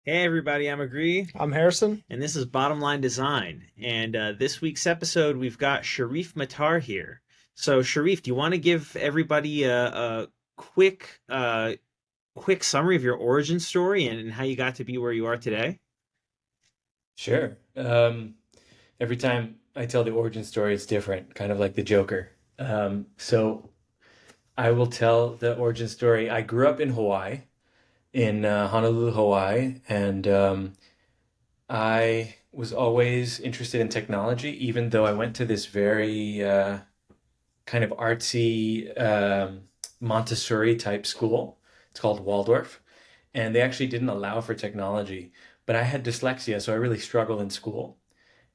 Hey everybody, I'm Agree, I'm Harrison. and this is Bottom Line Design. And this week's episode, we've got Sharif Matar here. So, Sharif, do you want to give everybody a quick summary of your origin story and how you got to be where you are today? Sure. Every time I tell the origin story, it's different, kind of like the Joker. So I will tell the origin story. I grew up in Hawaii, in Honolulu, Hawaii, and I was always interested in technology, even though I went to this very kind of artsy Montessori type school. It's called Waldorf, and they actually didn't allow for technology. But I had dyslexia, so I really struggled in school.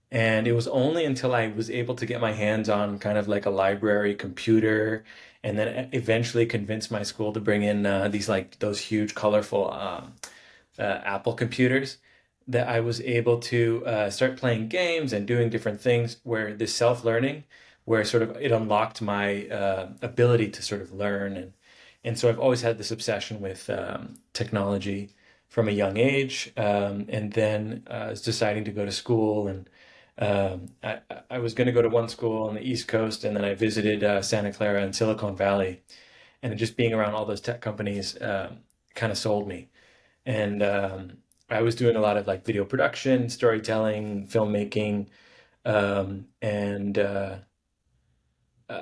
And it was only until I was able to get my hands on kind of like a library computer and then eventually convince my school to bring in these like those huge colorful Apple computers that I was able to start playing games and doing different things where this self-learning, where sort of it unlocked my ability to sort of learn. And so I've always had this obsession with technology from a young age. And then I was deciding to go to school and I was going to go to one school on the East Coast, and then I visited Santa Clara and Silicon Valley, and just being around all those tech companies kind of sold me. And I was doing a lot of like video production, storytelling, filmmaking, and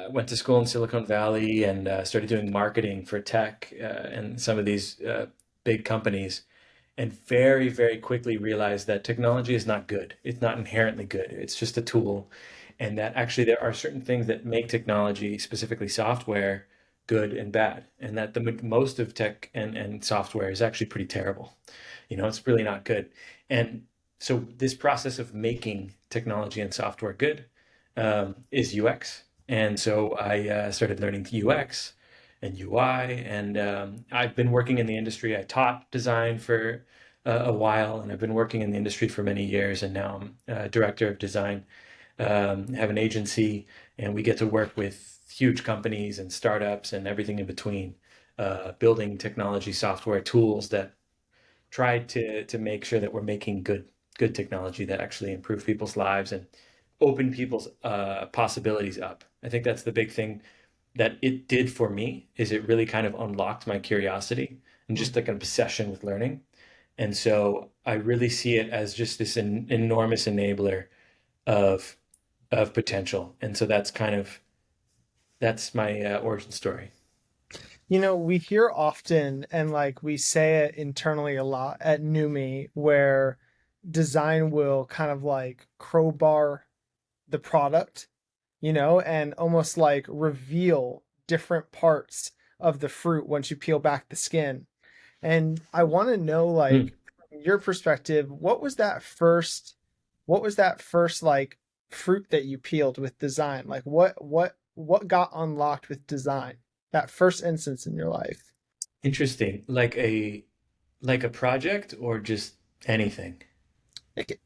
went to school in Silicon Valley and started doing marketing for tech and some of these big companies and very, very quickly realized that technology is not good. It's not inherently good. It's just a tool. And that actually there are certain things that make technology, specifically software, good and bad. And that the most of tech and software is actually pretty terrible. It's really not good. And so this process of making technology and software good is UX. And so I started learning UX and UI, and I've been working in the industry. I taught design for a while, and I've been working in the industry for many years, and now I'm director of design. Have an agency, and we get to work with huge companies and startups and everything in between, building technology, software tools that try to make sure that we're making good technology that actually improve people's lives and open people's possibilities up. I think that's the big thing that it did for me is it really kind of unlocked my curiosity and just like an obsession with learning. And so I really see it as just this enormous enabler of potential. And so that's my origin story. We hear often and like we say it internally a lot at Numi where design will kind of like crowbar the product, and almost like reveal different parts of the fruit once you peel back the skin. And I want to know, Hmm. like, from your perspective, what was that first like fruit that you peeled with design? Like what got unlocked with design? That first instance in your life. Interesting. Like a project or just anything. It could,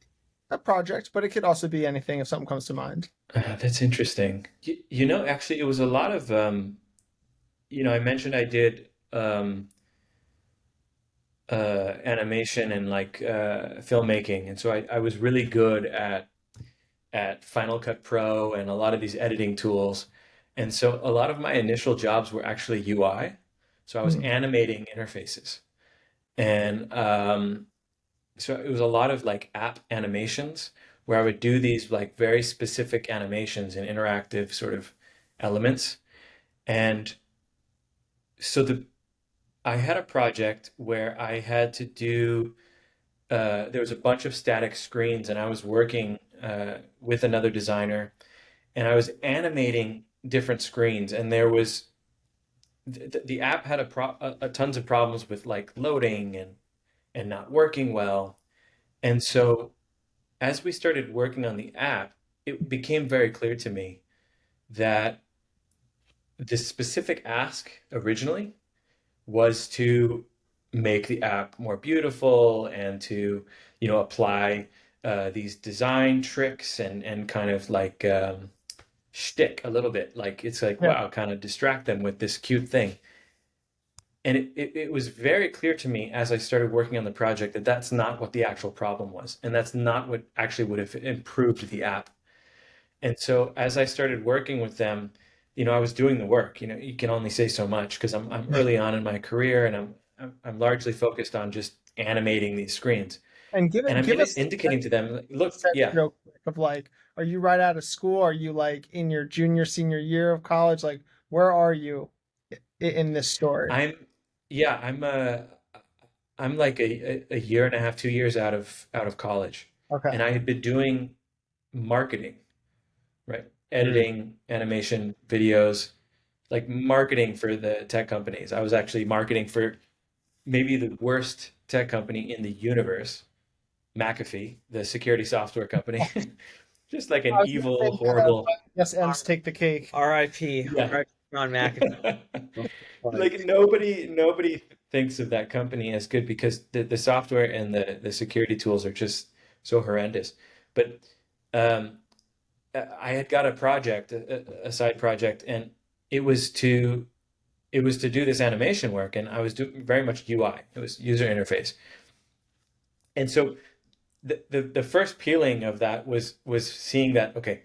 a project, but it could also be anything if something comes to mind. That's interesting. Actually, it was a lot of I mentioned I did animation and like filmmaking, and so I was really good at Final Cut Pro and a lot of these editing tools. And so a lot of my initial jobs were actually UI. So I was Hmm. animating interfaces. And so it was a lot of like app animations where I would do these like very specific animations and interactive sort of elements. And so I had a project where I had to do there was a bunch of static screens and I was working with another designer and I was animating different screens, and there was the app had a tons of problems with like loading and not working well. And so as we started working on the app, it became very clear to me that this specific ask originally was to make the app more beautiful and to apply these design tricks and kind of like shtick a little bit. Like it's like, Yeah. wow, kind of distract them with this cute thing. And it was very clear to me as I started working on the project that that's not what the actual problem was. And that's not what actually would have improved the app. And so as I started working with them, I was doing the work. You can only say so much because I'm early on in my career, and I'm largely focused on just animating these screens. And give And it I'm give us indicating to them, like, look, sense yeah, real quick of like, are you right out of school? Are you like in your junior, senior year of college? Like, where are you in this story? I'm yeah, I'm like a year and a half, 2 years out of college, Okay. and I had been doing marketing, right? Mm. Editing, animation, videos, like marketing for the tech companies. I was actually marketing for maybe the worst tech company in the universe, McAfee, the security software company. Just like an I was gonna evil, say meta, horrible, but I guess M's R- take the cake. R.I.P. yeah. R.I.P. John McAfee. Like Like, nobody thinks of that company as good because the software and the security tools are just so horrendous. But um, I had got a project, a side project, and it was to it was to do this animation work, and I was doing very much UI. It was user interface. And so the first peeling of that was seeing that, okay,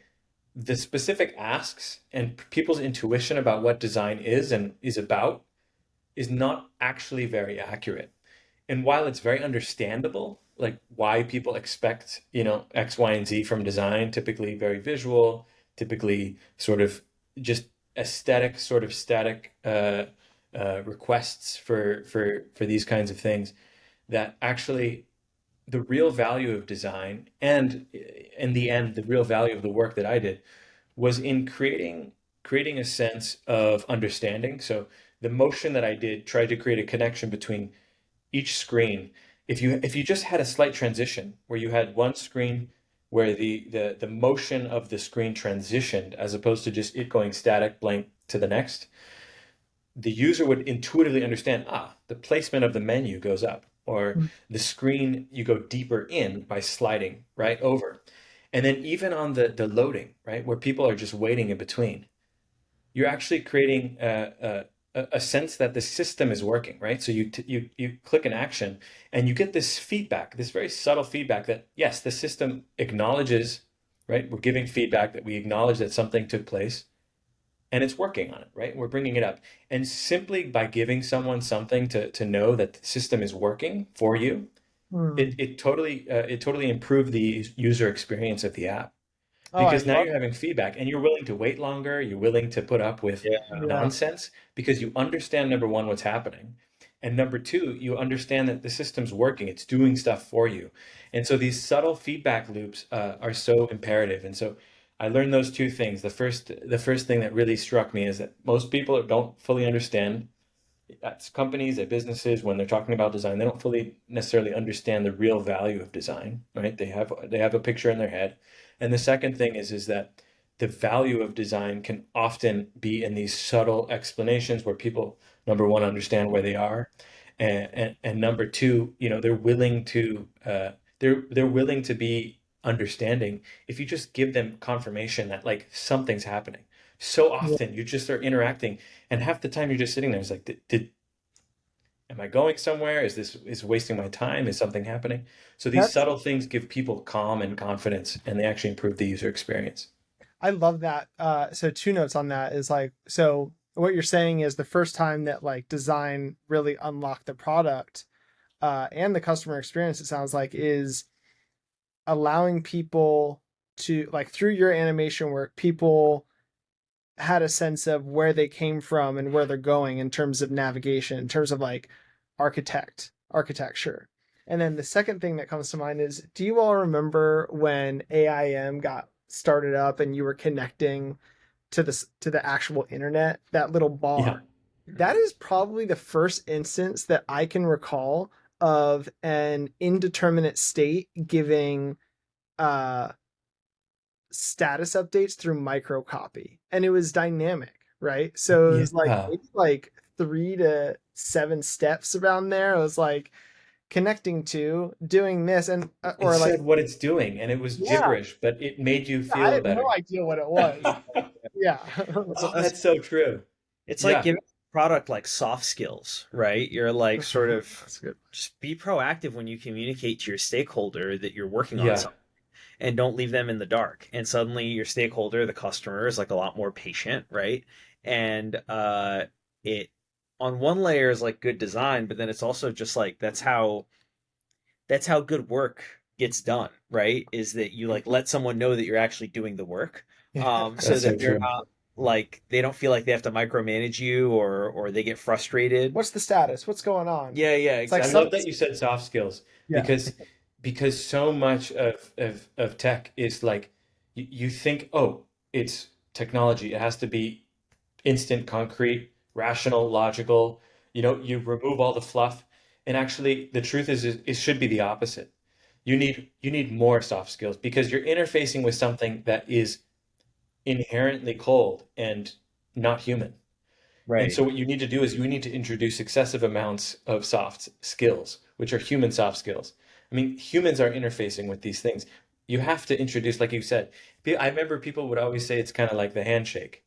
the specific asks and people's intuition about what design is and is about is not actually very accurate. And while it's very understandable, like why people expect, X, Y, and Z from design, typically very visual, typically sort of just aesthetic, sort of static requests for these kinds of things, that actually the real value of design, and in the end, the real value of the work that I did, was in creating a sense of understanding. So the motion that I did tried to create a connection between each screen. If you just had a slight transition where you had one screen where the motion of the screen transitioned as opposed to just it going static blank to the next, the user would intuitively understand, the placement of the menu goes up, or the screen, you go deeper in by sliding right over. And then even on the loading, right, where people are just waiting in between, you're actually creating a sense that the system is working, right? So you click an action and you get this feedback, this very subtle feedback that, yes, the system acknowledges, right? We're giving feedback that we acknowledge that something took place and it's working on it, right? We're bringing it up. And simply by giving someone something to know that the system is working for you, Hmm. it totally improved the user experience of the app, Oh, I because now love you're having feedback and you're willing to wait longer, you're willing to put up with yeah. yeah. nonsense because you understand, number one, what's happening, and number two, you understand that the system's working, it's doing stuff for you. And so these subtle feedback loops are so imperative. And so I learned those two things. The first thing that really struck me is that most people don't fully understand, at companies, at businesses, when they're talking about design, they don't fully necessarily understand the real value of design, right? They have a picture in their head. And the second thing is that the value of design can often be in these subtle explanations where people, number one, understand where they are, and number two, they're willing to be understanding if you just give them confirmation that like something's happening. So Yeah. often you just are interacting, and half the time you're just sitting there. It's like, am I going somewhere? Is wasting my time? Is something happening? So these That's subtle things give people calm and confidence, and they actually improve the user experience. I love that. So two notes on that is like, so what you're saying is the first time that like design really unlocked the product, and the customer experience, it sounds like, is allowing people to like through your animation work, people had a sense of where they came from and where they're going in terms of navigation, in terms of like architecture. And then the second thing that comes to mind is, do you all remember when AIM got started up and you were connecting to the actual internet, that little Yeah, bar? That is probably the first instance that I can recall of an indeterminate state giving uh status updates through microcopy, and it was dynamic, right? So it was like yeah. maybe like 3 to 7 steps around there. It was like connecting to doing this, and It or like, said what it's doing, and it was yeah, gibberish, but it made you I feel had no better. idea what it was. Yeah. Oh, that's so true. It's like Yeah, giving product like soft skills, right? You're like sort of That's good. just be proactive when you communicate to your stakeholder that you're working on Yeah. something and don't leave them in the dark. And suddenly your stakeholder, the customer, is like a lot more patient, right? And it on one layer is like good design, but then it's also just like that's how good work gets done, right? Is that you like let someone know that you're actually doing the work, Yeah. so That's that so they're true. not like they don't feel like they have to micromanage you or they get frustrated. What's the status? What's going on? Yeah, yeah, It's like I some love that you said soft skills yeah. because so much of tech is like you think, oh, it's technology. It has to be instant, concrete, rational, logical. You remove all the fluff. And actually, the truth is it should be the opposite. You need more soft skills because you're interfacing with something that is inherently cold and not human. And Right. so what you need to do is you need to introduce excessive amounts of soft skills, which are human soft skills. I mean, humans are interfacing with these things. You have to introduce, like you said, I remember people would always say it's kind of like the handshake,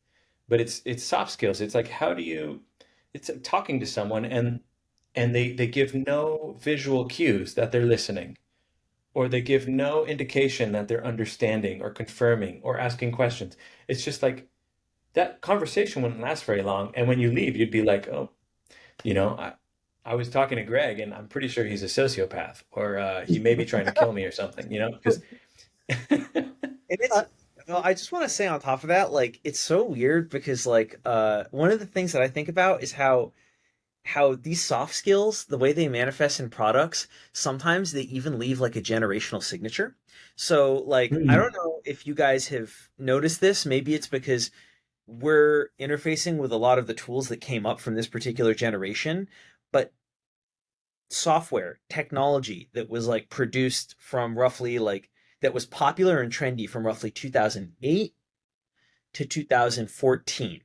but it's soft skills. It's like it's like talking to someone and they give no visual cues that they're listening, or they give no indication that they're understanding or confirming or asking questions. It's just like that conversation wouldn't last very long. And when you leave, you'd be like, oh, you know, I was talking to Greg and I'm pretty sure he's a sociopath or he may be trying to kill me or something, because And it's well, I just want to say on top of that, like it's so weird because like one of the things that I think about is how these soft skills, the way they manifest in products, sometimes they even leave like a generational signature. So like I Hmm. don't know if you guys have noticed this, maybe it's because we're interfacing with a lot of the tools that came up from this particular generation, but software technology that was like produced from roughly like that was popular and trendy from roughly 2008 to 2014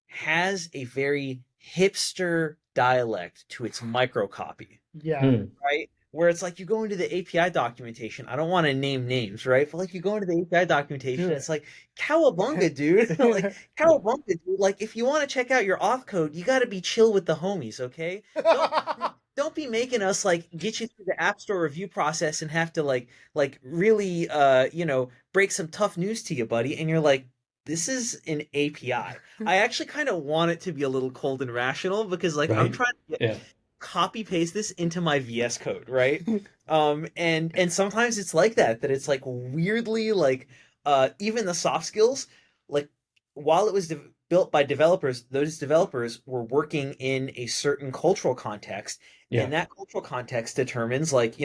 has a very hipster dialect to its microcopy, Yeah. Hmm. right? Where it's like you go into the API documentation. I don't want to name names, right? But like you go into the API Do documentation, it. it's like cowabunga, dude. Like cowabunga, dude. Like if you want to check out your auth code, you got to be chill with the homies, okay? Don't don't be making us like get you through the App Store review process and have to like really break some tough news to you, buddy. And you're like, this is an API. I actually kind of want it to be a little cold and rational because like I'm Right? trying to Yeah. copy paste this into my VS Code, right? And sometimes it's like that it's like weirdly like even the soft skills, like while it was built by developers, those developers were working in a certain cultural context, Yeah. and that cultural context determines like,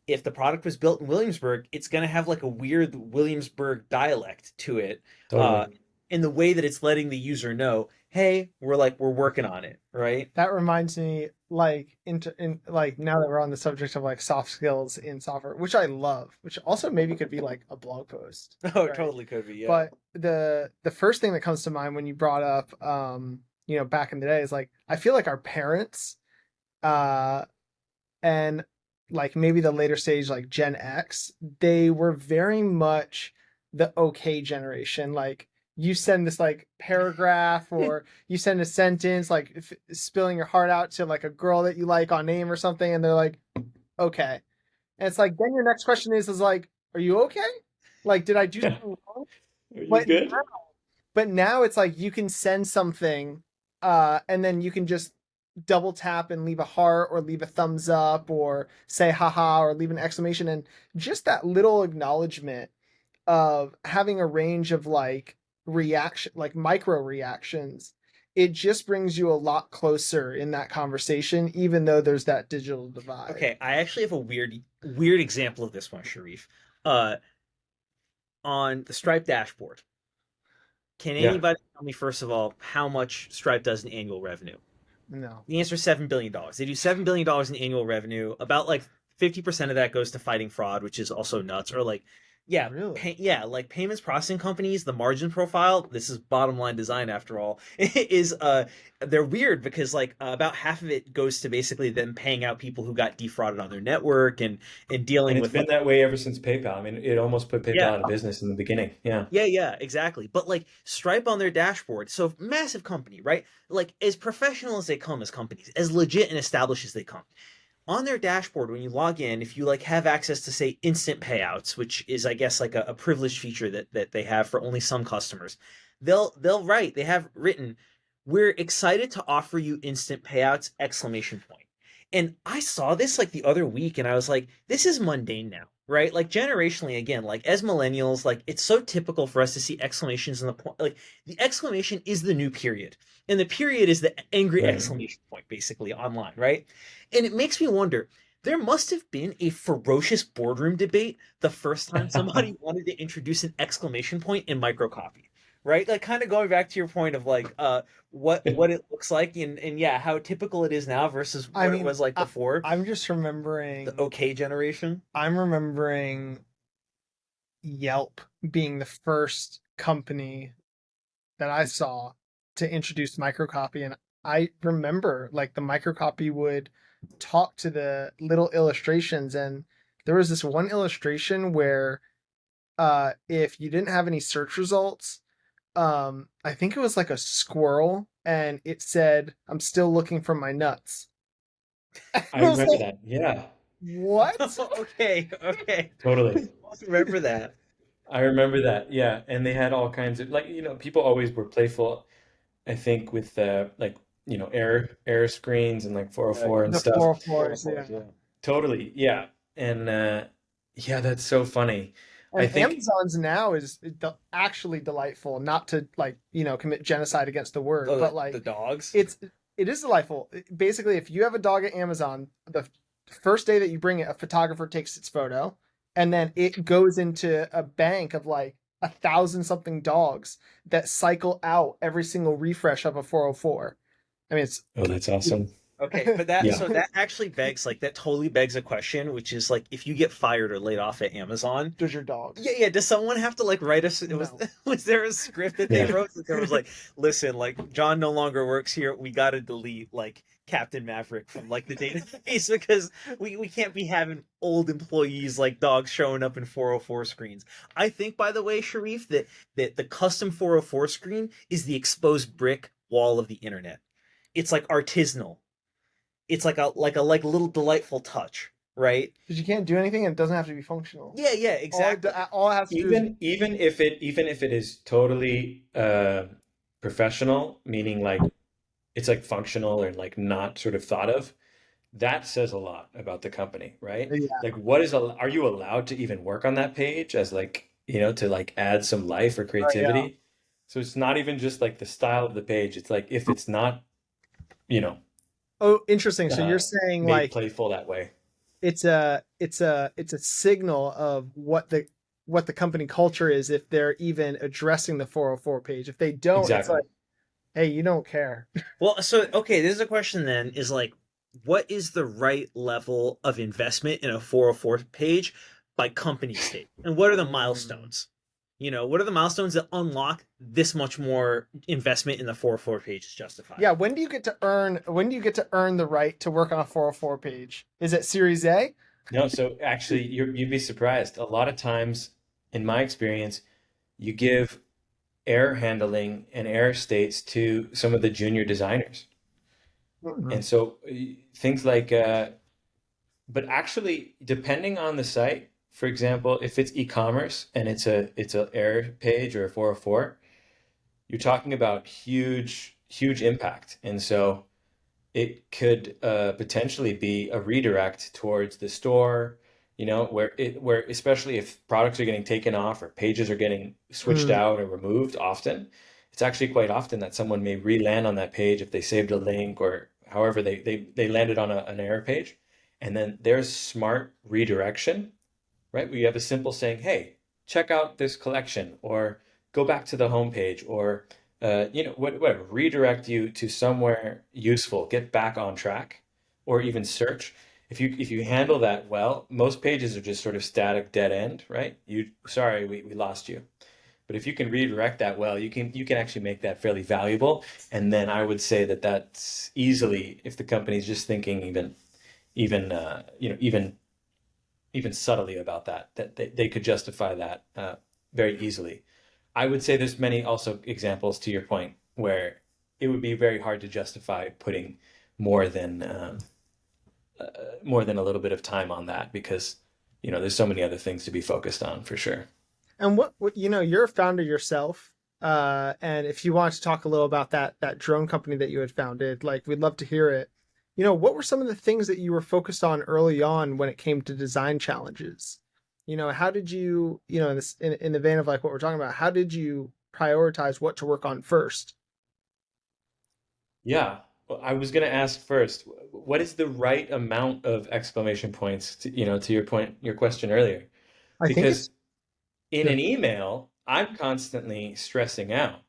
if the product was built in Williamsburg, it's going to have like a weird Williamsburg dialect to it, uh, Totally. in the way that it's letting the user know, hey, we're working on it, right? That reminds me, like, in like now that we're on the subject of like soft skills in software, which I love, which also maybe could be like a blog post, Oh, right? totally could be, yeah. But the first thing that comes to mind when you brought up, back in the day is like I feel like our parents, uh, and like maybe the later stage like Gen X, they were very much the okay generation. Like you send this like paragraph or you send a sentence like spilling your heart out to like a girl that you like on AIM or something, and they're like, okay. And it's like then your next question is like, are you okay? Like, did I do Are something wrong? you But good? but now it's like you can send something, and then you can just double tap and leave a heart or leave a thumbs up or say haha or leave an exclamation. And just that little acknowledgement of having a range of like reaction, like micro reactions, it just brings you a lot closer in that conversation, even though there's that digital divide. Okay, I actually have a weird example of this one, Sharif. Uh, on the Stripe dashboard, can Yeah. anybody tell me first of all how much Stripe does in annual revenue? No. The answer is $7 billion. They do $7 billion in annual revenue. About like 50% of that goes to fighting fraud, which is also nuts. Or like Yeah, Really? yeah, like payments processing companies, the margin profile, this is bottom line design after all, is they're weird because like about half of it goes to basically them paying out people who got defrauded on their network and And dealing it's with been like that way ever since PayPal. I mean, it almost put PayPal yeah, out of business in the beginning. Yeah. yeah, yeah, exactly. But like Stripe on their dashboard, so massive company, right? Like as professional as they come as companies, as legit and established as they come on their dashboard when you log in, if you like have access to say instant payouts, which is I guess like a privileged feature that they have for only some customers, they'll write, they have written, we're excited to offer you instant payouts exclamation point. And I saw this like the other week and I was like, this is mundane now, right? Like generationally again, like as millennials, like it's so typical for us to see exclamations in the point, like the exclamation is the new period. And the period is the angry Right. exclamation point basically online, right? And it makes me wonder, there must have been a ferocious boardroom debate the first time somebody wanted to introduce an exclamation point in microcopy, right? Like kind of going back to your point of like what it looks like and yeah, how typical it is now versus I what it mean, was like before I'm just the remembering, OK generation. I'm remembering Yelp being the first company that I saw to introduce microcopy. And I remember like the microcopy would talk to the little illustrations. And there was this one illustration where if you didn't have any search results, I think it was like a squirrel and it said, I'm still looking for my nuts. And I I was remember like, that. Yeah, what? Okay, okay. totally. I remember that. I remember that. Yeah. And they had all kinds of like, people always were playful, I think, with like, error screens and like Yeah, 404 and The stuff. 404s, Photophores, yeah. yeah. Totally. Yeah. And yeah, that's so funny. I And think Amazon's now is actually delightful, not to like, commit genocide against the word, but The like dogs. it's it is delightful. Basically, if you have a dog at Amazon, the first day that you bring it, a photographer takes its photo, and then it goes into a bank of like 1,000 something dogs that cycle out every single refresh of a 404. I mean, it's oh, that's awesome. Okay, but that Yeah. so that actually begs like that totally begs a question, which is like if you get fired or laid off at Amazon, does your dog? yeah, yeah, does someone have to like write us? It was No. was there a script that they Yeah. wrote that there was like, listen, like John no longer works here. We got to delete like Captain Maverick from like the database because we can't be having old employees like dogs showing up in 404 screens. I think by the way, Sharif, that the custom 404 screen is the exposed brick wall of the internet. It's like artisanal. It's like little delightful touch, right? Because you can't do anything and it doesn't have to be functional. Yeah, yeah, All exactly. all it has to do is Even if it is totally professional, meaning like it's like functional or like not sort of thought of, that says a lot about the company, right? yeah. Like, are you allowed to even work on that page as like, to like add some life or Oh, yeah. creativity? So it's not even just like the style of the page. It's like if it's not, you know, Oh, interesting. So you're uh, saying made like playful that way. it's a signal of what the company culture is if they're even addressing the 404 page. If they don't, it's Exactly. like, hey, you don't care. Well, so okay, this is a question then is like what is the right level of investment in a 404 page by company state? And what are the Mm. milestones? What are the milestones that unlock this much more investment in the 404 page is justified? Yeah, when do you get to earn the right to work on a 404 page? Is it Series A? No, so actually, you'd be surprised. A lot of times, in my experience, you give error handling and error states to some of the junior designers. Mhm. And so things like, but actually, depending on the site, for example, if it's e-commerce and it's a error page or a 404, you're talking about huge impact. And so it could potentially be a redirect towards the store, where especially if products are getting taken off or pages are getting switched Mm. out or removed often, it's actually quite often that someone may re-land on that page if they saved a link or however they landed on an error page. And then there's smart redirection, right? Where you have a simple saying, hey, check out this collection, or go back to the homepage, or whatever, redirect you to somewhere useful, get back on track, or even search. If you handle that well, most pages are just sort of static dead end, right? Sorry, we lost you. But if you can redirect that well, you can actually make that fairly valuable. And then I would say that that's easily, if the company's just thinking even subtly about that, that they could justify that very easily. I would say there's many also examples to your point where it would be very hard to justify putting more than more than a little bit of time on that because there's so many other things to be focused on for sure. And what you're a founder yourself, and if you want to talk a little about that drone company that you had founded, like we'd love to hear it. What were some of the things that you were focused on early on when it came to design challenges? How did you, in this in the vein of like what we're talking about, how did you prioritize what to work on first? Yeah. Well, I was going to ask first, what is the right amount of exclamation points to your point, your question earlier? I think Because it's in an email, I'm constantly stressing out.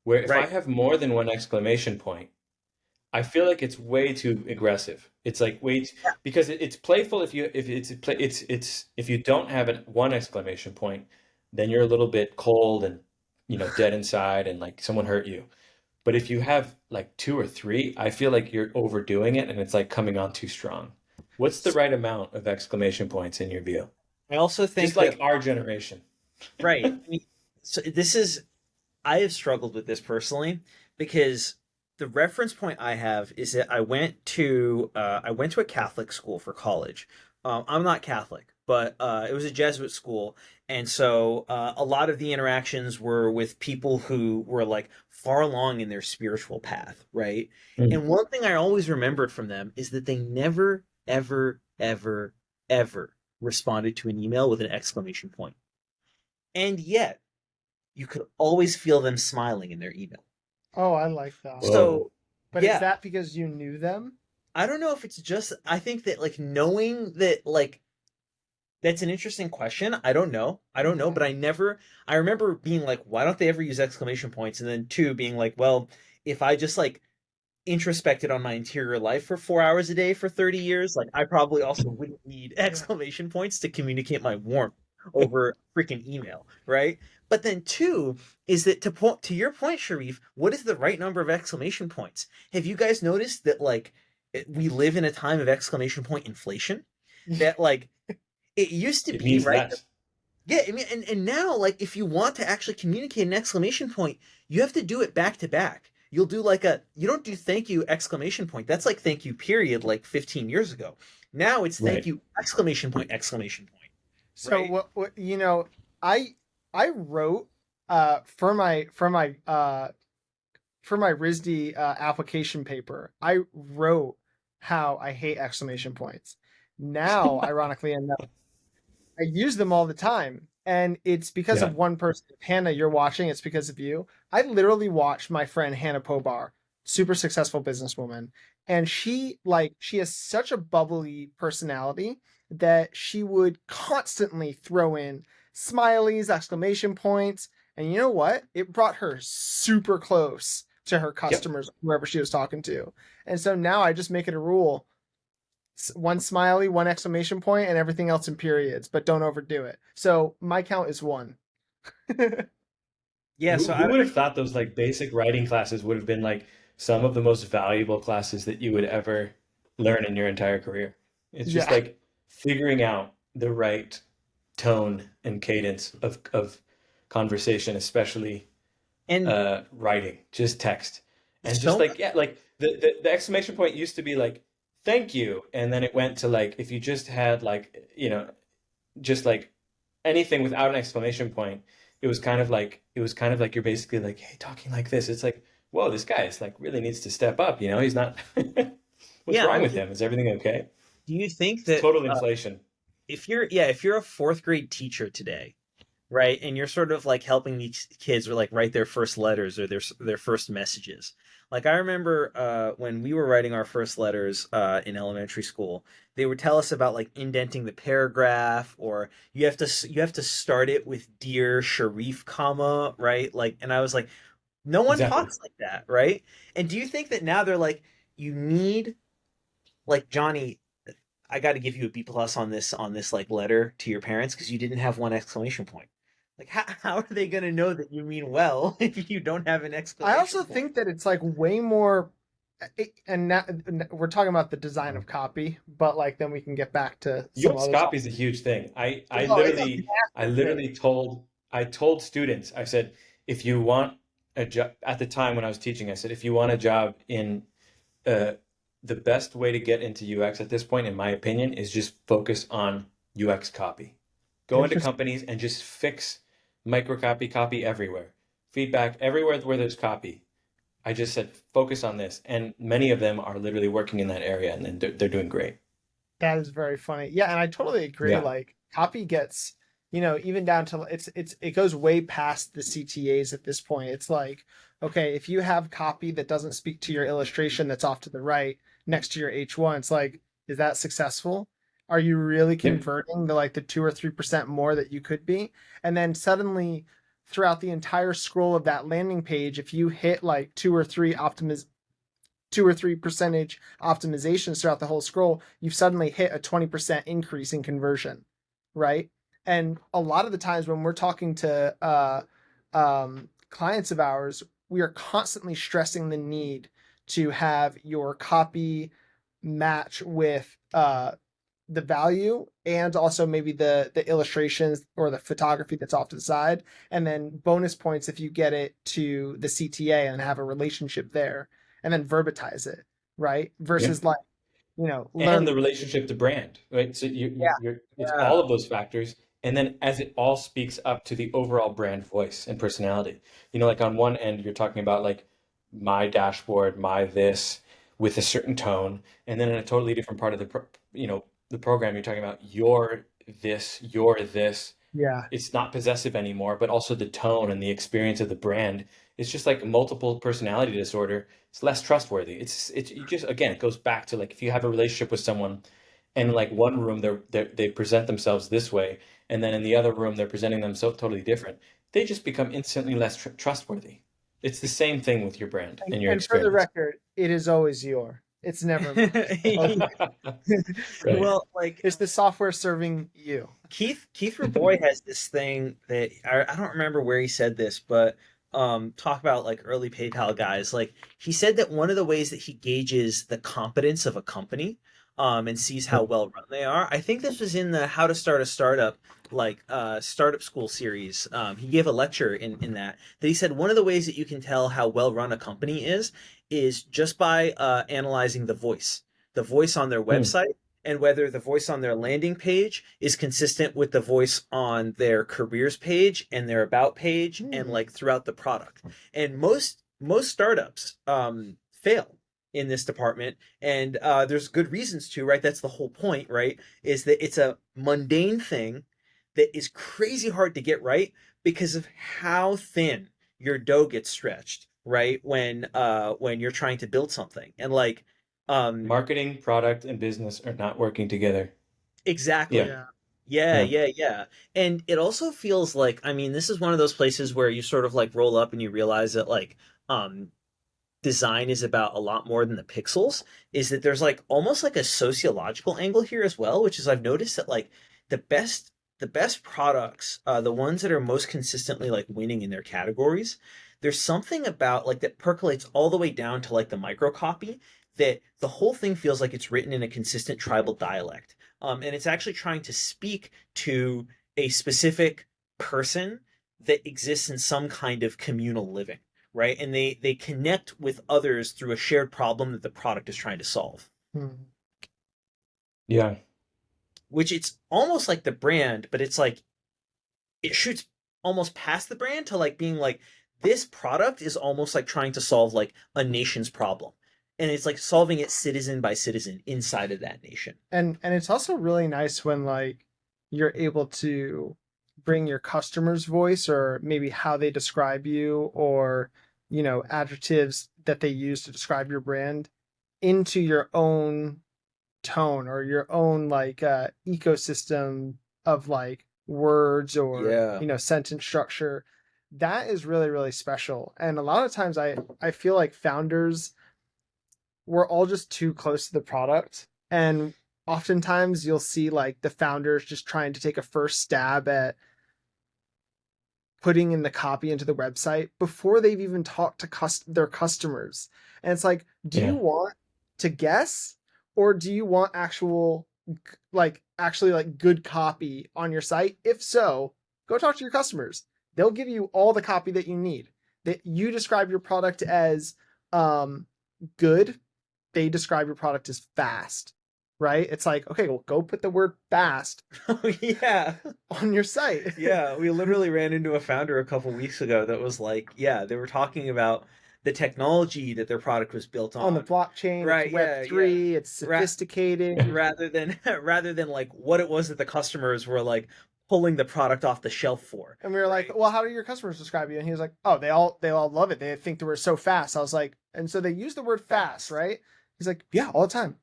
Where if I Right. have more than one exclamation point, I feel like it's way too aggressive. It's like because it's playful if it's if you don't have one exclamation point, then you're a little bit cold and dead inside and like someone hurt you. But if you have like two or three, I feel like you're overdoing it and it's like coming on too strong. What's the right amount of exclamation points in your view? I also Just think that like our generation. right. I mean, so this is I have struggled with this personally because the reference point I have is that I went to a Catholic school for college. I'm not Catholic, but it was a Jesuit school, and so a lot of the interactions were with people who were like far along in their spiritual path, right? Mm. And one thing I always remembered from them is that they never, ever, ever, ever responded to an email with an exclamation point, and yet you could always feel them smiling in their email. Oh, I like that. Whoa. So, But is yeah, that because you knew them? I don't know if it's just I think that like knowing that like that's an interesting question. I don't know. I don't know, Okay. but I remember being like why don't they ever use exclamation points and then two being like, well, if I just like introspected on my interior life for 4 hours a day for 30 years, like I probably also wouldn't need Yeah. exclamation points to communicate my warmth over freaking email, right? But then two is that to your point, Sharif, what is the right number of exclamation points? Have you guys noticed that like we live in a time of exclamation point inflation? That like it used to It be means right. less. Yeah, I mean, and now, like, if you want to actually communicate an exclamation point, you have to do it back to back. You'll do like you don't do thank you exclamation point. That's like thank you period, like 15 years ago. Now it's thank Right. you exclamation point, So right? I I wrote for my RISD application paper, I wrote how I hate exclamation points. Now, ironically enough, I use them all the time. And it's because Yeah. of one person. Hannah, you're watching, it's because of you. I literally watched my friend Hannah Pobar, super successful businesswoman, and she has such a bubbly personality that she would constantly throw in smileys, exclamation points, and you know what? It brought her super close to her Yep. customers, whoever she was talking to. And so now I just make it a rule, one smiley, one exclamation point, and everything else in periods, but don't overdo it. So my count is one. Yeah, so Who would have thought those like basic writing classes would have been like some of the most valuable classes that you would ever learn in your entire career? It's just Yeah. like figuring out the right tone and cadence of conversation, especially and writing, just text. And just so like, much, yeah, like the exclamation point used to be like, thank you. And then it went to like, if you just had like, just like anything without an exclamation point, it was kind of like you're basically like, hey, talking like this. It's like, whoa, this guy is like really needs to step up. He's not. What's yeah, I wrong with mean, him? Is everything okay? do you think It's that total inflation. if you're a fourth grade teacher today, right, and you're sort of like helping these kids or like write their first letters or their first messages. Like I remember when we were writing our first letters in elementary school, they would tell us about like indenting the paragraph, or you have to start it with dear Sharif, comma, right? Like, and I was like, no one Exactly. talks like that, right? And do you think that now they're like, you need like Johnny, I got to give you a B plus on this like letter to your parents because you didn't have one exclamation point. Like how are they gonna know that you mean well if you don't have an I also exclamation point? think that it's like way more, and now we're talking about the design of copy, but like then we can get back to some UX other copy topics. is a huge thing. No, it's a I massive thing. literally told students, I said, if you want a job at the time when I was teaching, I said, if you want a job in uh, the best way to get into UX at this point, in my opinion, is just focus on UX copy. Go into Interesting. companies and just fix microcopy copy everywhere. Feedback everywhere where there's copy. I just said focus on this, and many of them are literally working in that area, and they're doing great. That is very funny. Yeah, and I totally agree. Yeah. Like copy gets, even down to it goes way past the CTAs at this point. It's like, okay, if you have copy that doesn't speak to your illustration that's off to the right next to your H1, it's like, is that successful? Are you really Yep. converting the like the 2 or 3% more that you could be? And then suddenly throughout the entire scroll of that landing page, if you hit like 2 or 3 percentage optimizations throughout the whole scroll, you've suddenly hit a 20% increase in conversion, right? And a lot of the times when we're talking to clients of ours, we are constantly stressing the need to have your copy match with the value and also maybe the illustrations or the photography that's off to the side, and then bonus points if you get it to the CTA and have a relationship there, and then verbatize it, right? Yeah. Versus like And learn. the relationship to brand, right? So Yeah, it's Yeah. all of those factors, and then as it all speaks up to the overall brand voice and personality. Like on one end, you're talking about like my dashboard, my this with a certain tone, and then in a totally different part of the program, you're talking about your this. yeah. It's not possessive anymore, but also the tone and the experience of the brand. It's just like multiple personality disorder. It's less trustworthy. It's you just again, it goes back to like if you have a relationship with someone and like one room they present themselves this way, and then in the other room they're presenting themselves totally different. They just become instantly less trustworthy. It's the same thing with your brand and your And for the experience. record, it is always your. It's never mine. Right. Well, like It's the software serving you. Keith Raboy has this thing that I don't remember where he said this, but talk about like early PayPal guys. Like he said that one of the ways that he gauges the competence of a company and sees how well run they are. I think this was in the How to Start a Startup startup school series. He gave a lecture in that he said one of the ways that you can tell how well run a company is just by analyzing the voice on their Hmm. website and whether the voice on their landing page is consistent with the voice on their careers page and their about page and Hmm. like throughout the product. And most startups fail in this department, and there's good reasons to, right? That's the whole point, right? Is that it's a mundane thing that is crazy hard to get right because of how thin your dough gets stretched, right? When you're trying to build something. And like um Marketing, product, and business are not working together. Yeah. Exactly. Yeah. Yeah, Yeah. yeah, yeah. And it also feels like, I mean, this is one of those places where you sort of like roll up and you realize that like um design is about a lot more than the pixels, is that there's like almost like a sociological angle here as well, which is I've noticed that like the best the best products, the ones that are most consistently like winning in their categories, there's something about like that percolates all the way down to like the microcopy that the whole thing feels like it's written in a consistent tribal dialect. And it's actually trying to speak to a specific person that exists in some kind of communal living, right? And they connect with others through a shared problem that the product is trying to solve. Hmm. Yeah. Which it's almost like the brand, but it's like it shoots almost past the brand to like being like this product is almost like trying to solve like a nation's problem. And it's like solving it citizen by citizen inside of that nation. And it's also really nice when like you're able to bring your customer's voice or maybe how they describe you or adjectives that they use to describe your brand into your own tone or your own like ecosystem of like words or Yeah. sentence structure. That is really really special, and a lot of times I feel like founders, we're all just too close to the product, and oftentimes you'll see like the founders just trying to take a first stab at putting in the copy into the website before they've even talked to their customers. And it's like, do you Yeah. want to guess, or do you want actual, like, actually like good copy on your site? If so, go talk to your customers. They'll give you all the copy that you need. That you describe your product as um, good, they describe your product as fast, right? It's like, okay, well, go put the word fast Oh yeah. on your site. Yeah, we literally ran into a founder a couple weeks ago that was like, yeah, they were talking about the technology that their product was built On the on. blockchain, it's Right, yeah, yeah. Web3, it's Ra sophisticated. rather than rather than like what it was that the customers were like pulling the product off the shelf for. And we were like, Right. well, how do your customers describe you? And he was like, oh, they all love it. They think that we're so fast. I was like, and so they use the word fast, Fast. right? He's like, yeah, all the time.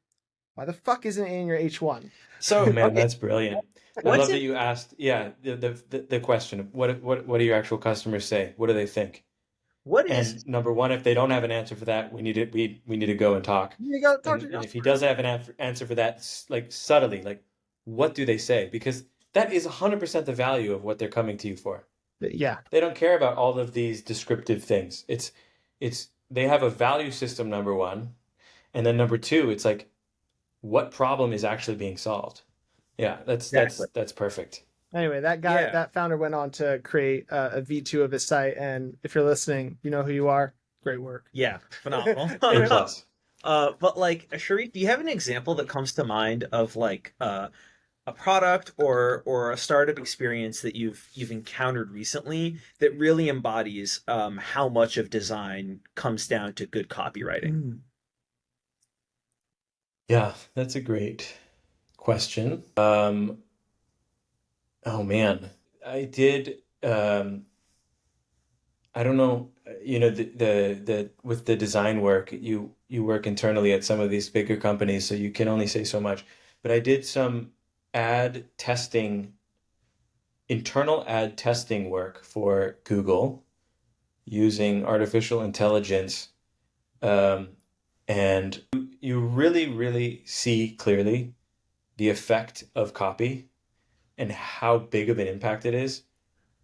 Why the fuck isn't it in your H1? Oh So, man, okay, that's brilliant. I what's love that it you asked, yeah, the question, what do your actual customers say? What do they think? what is And number one, if they don't have an answer for that, we need to go and talk. You got to talk to your And if he customers. does have an answer for that, like subtly, like what do they say? Because that is 100% the value of what they're coming to you for. Yeah. They don't care about all of these descriptive things. It's they have a value system, number one, and then number two, it's like what problem is actually being solved. Yeah, exactly? that's perfect. Anyway, that guy, Yeah, that founder went on to create a V2 of his site. And if you're listening, you know who you are. Great work. yeah, phenomenal. A plus. But like Sharif, do you have an example that comes to mind of like a product or a startup experience that you've encountered recently that really embodies how much of design comes down to good copywriting? Mm. Yeah, that's a great question. Oh man, I did. I don't know. You know, the with the design work, you work internally at some of these bigger companies, so you can only say so much. But I did some ad testing, internal ad testing work for Google using artificial intelligence, um, and you really, really see clearly the effect of copy and how big of an impact it is,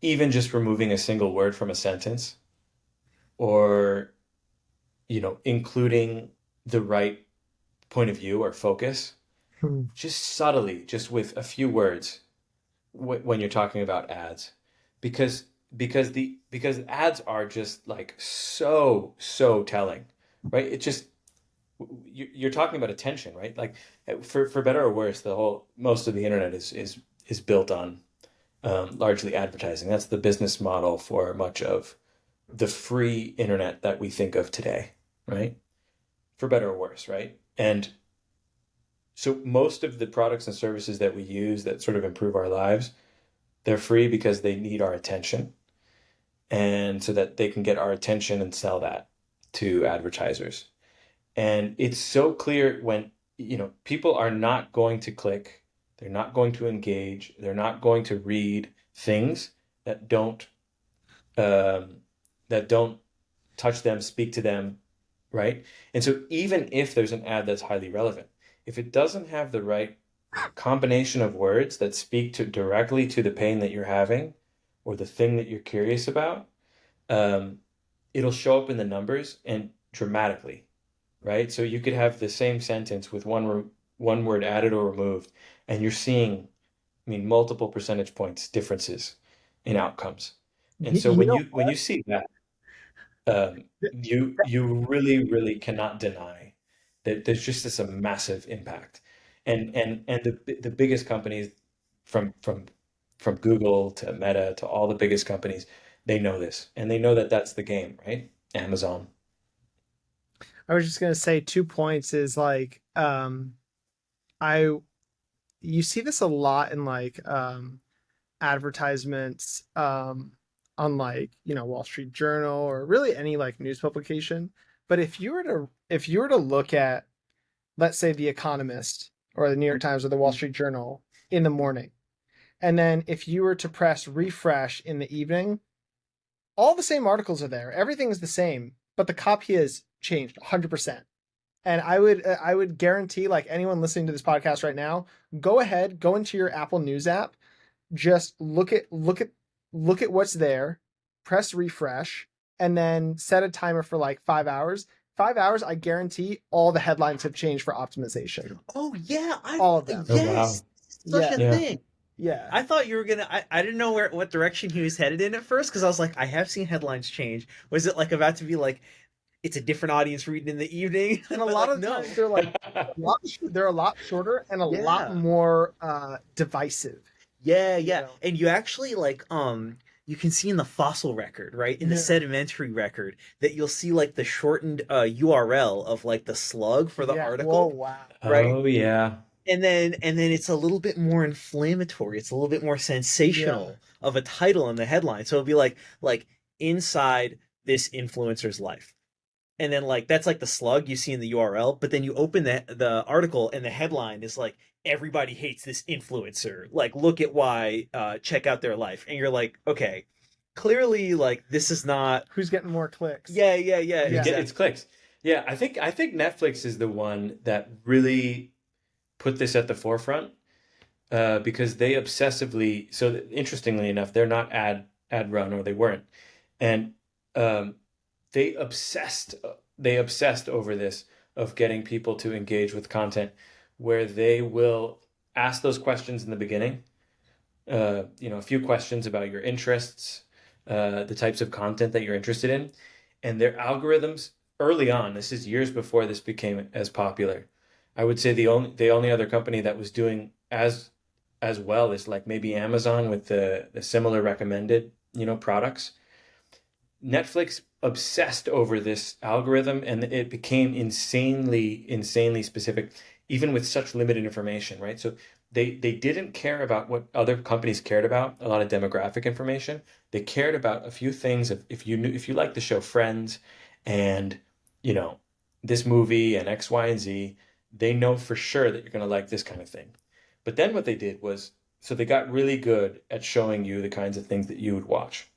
even just removing a single word from a sentence or, including the right point of view or focus, Hmm. just subtly, just with a few words when you're talking about ads, because because ads are just like so telling, right? It just you're talking about attention, right? Like for better or worse, the whole most of the internet is built on largely advertising. That's the business model for much of the free internet that we think of today, right? For better or worse, right? And so most of the products and services that we use that sort of improve our lives, they're free because they need our attention and so that they can get our attention and sell that to advertisers. And it's so clear when, people are not going to click, they're not going to engage, they're not going to read things that don't um, that don't touch them, speak to them, right? And so even if there's an ad that's highly relevant, if it doesn't have the right combination of words that speak to directly to the pain that you're having or the thing that you're curious about, um, it'll show up in the numbers and dramatically, right? So you could have the same sentence with one word added or removed, and you're seeing, I mean, multiple percentage points differences in outcomes. And so You know, when you see that, you really cannot deny that there's just this a massive impact, and the biggest companies from from from Google to Meta to all the biggest companies, they know this and they know that that's the game, right? Amazon. I was just gonna say 2 points is like, I you see this a lot in like advertisements on like, Wall Street Journal or really any like news publication. But if you were to look at, let's say, The Economist or the New York Times or the Wall Street Journal in the morning, and then if you were to press refresh in the evening, all the same articles are there. Everything is the same, but the copy has changed 100%. And I would guarantee, like, anyone listening to this podcast right now, go ahead, go into your Apple News app, just look at what's there, press refresh, and then set a timer for like 5 hours. 5 hours, I guarantee all the headlines have changed for optimization. Oh yeah, All of them. Oh wow. yes, such Yeah. a Yeah. thing. Yeah. I thought you were gonna. I didn't know what direction he was headed in at first because I was like, I have seen headlines change. Was it like about to be like it's a different audience reading in the evening? And a But lot like of no, times they're a lot shorter and a lot yeah. more divisive. Yeah, You yeah. know? And you actually like you can see in the fossil record, right? In the Yeah. sedimentary record that you'll see like the shortened URL of like the slug for the Yeah. Whoa, article, wow. right? Oh yeah. And then it's a little bit more inflammatory. It's a little bit more Yeah. sensational of a title in the headline. So it'll be like inside this influencer's life. And then like that's like the slug you see in the URL, but then you open the article and the headline is like everybody hates this influencer. Like look at why check out their life. And you're like, okay, clearly like this is not Who's getting more clicks? yeah, yeah, yeah, Yeah. exactly. It's clicks. Yeah, I think Netflix is the one that really put this at the forefront because they obsessively. So interestingly enough, they're not ad run, or they weren't, and um, they obsessed they obsessed over this of getting people to engage with content, where they will ask those questions in the beginning. A few questions about your interests, the types of content that you're interested in, and their algorithms early on. This is years before this became as popular. I would say the only other company that was doing as well is like maybe Amazon with the similar recommended products. Netflix obsessed over this algorithm, and it became insanely specific, even with such limited information, right? So they didn't care about what other companies cared about, a lot of demographic information. They cared about a few things. If you like the show Friends and you know this movie and X, Y, and Z, they know for sure that you're going to like this kind of thing. But then what they did was, so they got really good at showing you the kinds of things that you would watch.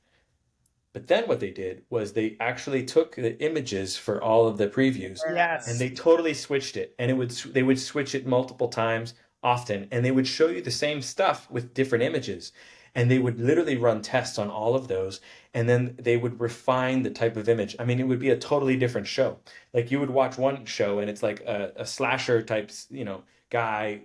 But then what they did was they actually took the images for all of the previews and Yes. they totally switched it. And they would switch it multiple times often, and they would show you the same stuff with different images. And they would literally run tests on all of those, and then they would refine the type of image. I mean, it would be a totally different show. Like you would watch one show and it's like a slasher type, guy,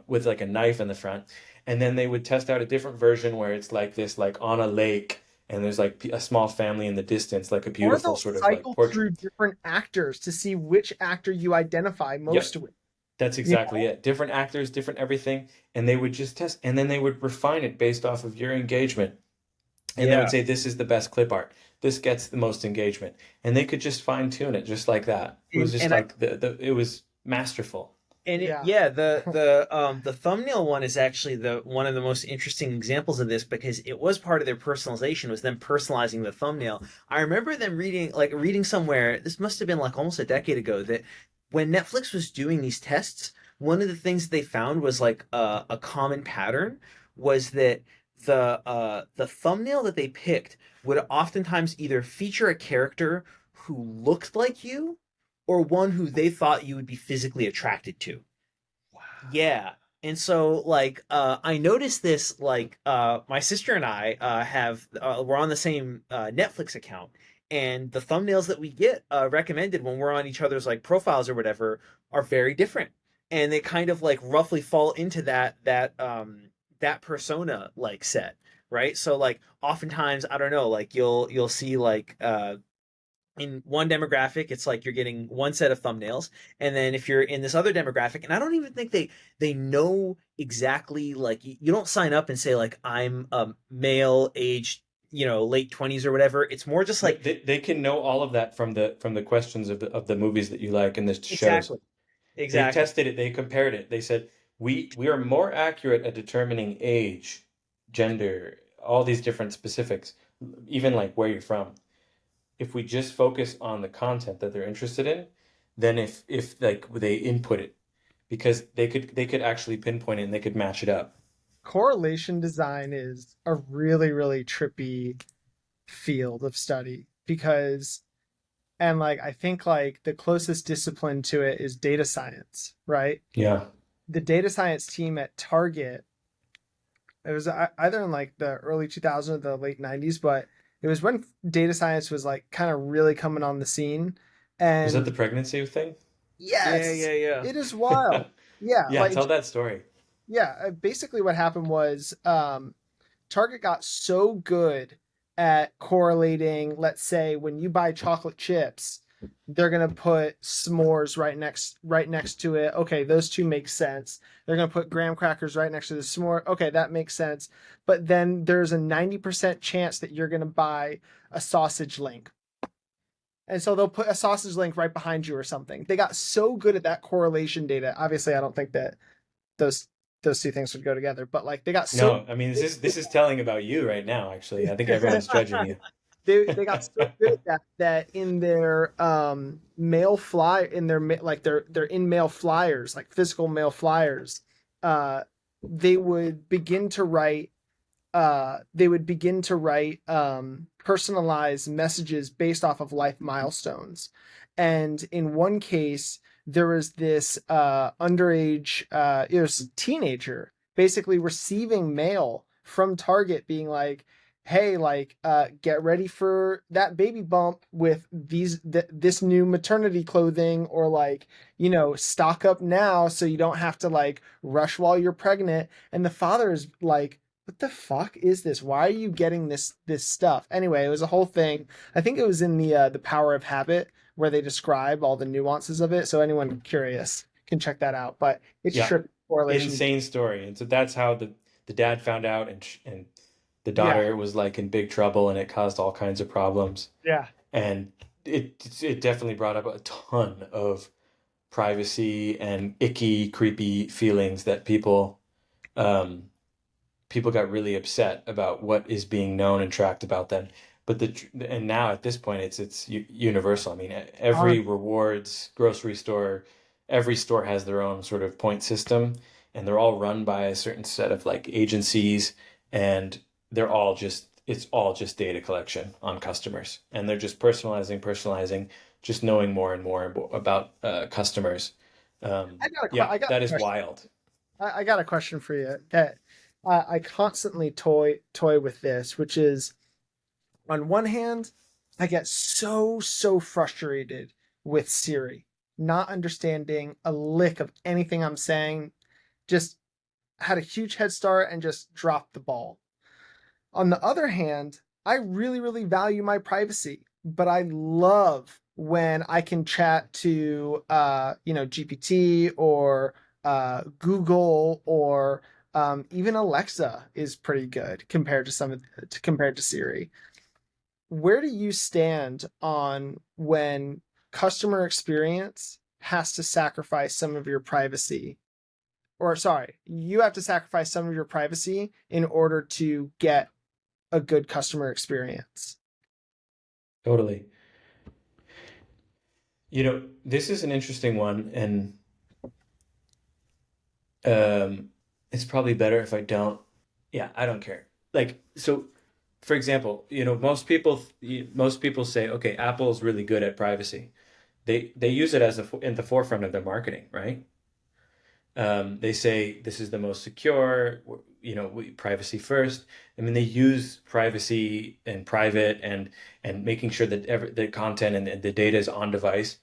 with like a knife in the front. And then they would test out a different version where it's like this, like on a lake, and there's like a small family in the distance, like a Or beautiful they'll sort of like cycle portrait. through different actors to see which actor you identify Yep, most with. that's You exactly it. Different actors, different everything, and they would just test, and then they would refine it based off of your engagement, and they would Yeah. say this is the best clip art. This gets the most engagement, and they could just fine tune it just like that. It was just And I like it was masterful. and it, Yeah. yeah, the thumbnail one is actually the one of the most interesting examples of this because it was part of their personalization was them personalizing the thumbnail. I remember them reading somewhere, this must have been like almost a decade ago, that when Netflix was doing these tests, one of the things they found was like a common pattern was that the thumbnail that they picked would oftentimes either feature a character who looked like you or one who they thought you would be physically attracted to. Wow. Yeah. And so like I noticed this like my sister and I have we're on the same Netflix account and the thumbnails that we get recommended when we're on each other's like profiles or whatever are very different. And they kind of like roughly fall into that persona like set, right? So like oftentimes I don't know, like you'll see like in one demographic it's like you're getting one set of thumbnails, and then if you're in this other demographic, and I don't even think they know exactly, like you don't sign up and say like I'm a male aged late 20s or whatever. It's more just like They can know all of that from the questions of the movies that you like and the shows. exactly, They exactly, tested it, they compared it. They said, we are more accurate at determining age, gender, all these different specifics, even like where you're from, if we just focus on the content that they're interested in, than if like they input it, because they could actually pinpoint it and they could match it up. Correlation design is a really, really trippy field of study because And like I think like the closest discipline to it is data science, right? Yeah. The data science team at Target, it was either in like the early 2000s or the late 90s, but it was when data science was like kind of really coming on the scene. Was that the And pregnancy thing? Yeah, yes, yeah, yeah. it is wild. Yeah, Yeah, like tell that story. yeah, basically what happened was Target got so good at correlating, let's say when you buy chocolate chips, they're gonna put s'mores right next to it. Okay, those two make sense. They're gonna put graham crackers right next to the s'more. Okay, that makes sense. But then there's a 90% chance that you're gonna buy a sausage link. And so they'll put a sausage link right behind you or something. They got so good at that correlation data. Obviously, I don't think that those those two things would go together, but like they got so No, I mean this is telling about you right now, actually. I think everyone's judging you. they got so good at that in their mail fly in their like their in mail flyers, like physical mail flyers, uh they would begin to write personalized messages based off of life milestones. And in one case, there was this underage, it was a teenager basically receiving mail from Target being like, hey, like, get ready for that baby bump with this new maternity clothing, or like, stock up now so you don't have to like rush while you're pregnant. And the father is like, what the fuck is this? Why are you getting this stuff? Anyway, it was a whole thing. I think it was in the Power of Habit where they describe all the nuances of it. So anyone curious can check that out. But it's Yeah, strict correlation. insane story. And so that's how the dad found out, and the Yeah, daughter was like in big trouble, and it caused all kinds of problems. yeah. And it definitely brought up a ton of privacy and icky, creepy feelings that um, people got really upset about what is being known and tracked about them. But and now at this point, it's universal. I mean, every rewards grocery store, every store has their own sort of point system, and they're all run by a certain set of like agencies, and it's all just data collection on customers, and they're just personalizing, just knowing more and more about customers. Yeah, I got a that is question. wild. I got a question for you that I constantly toy with this, which is on one hand, I get so frustrated with Siri, not understanding a lick of anything I'm saying, just had a huge head start and just dropped the ball. On the other hand, I really value my privacy, but I love when I can chat to GPT or Google, or even Alexa is pretty good compared to compared to Siri. Where do you stand on when customer experience has to sacrifice some of your privacy, or sorry, you have to sacrifice some of your privacy in order to get a good customer experience? Totally. This is an interesting one, and um, it's probably better if I don't. Yeah, I don't care. Like, so, for example, most people say, okay, Apple's really good at privacy. They use it as in the forefront of their marketing, right? They say this is the most secure, privacy first. I mean, they use privacy and private and making sure that the content and the data is on device.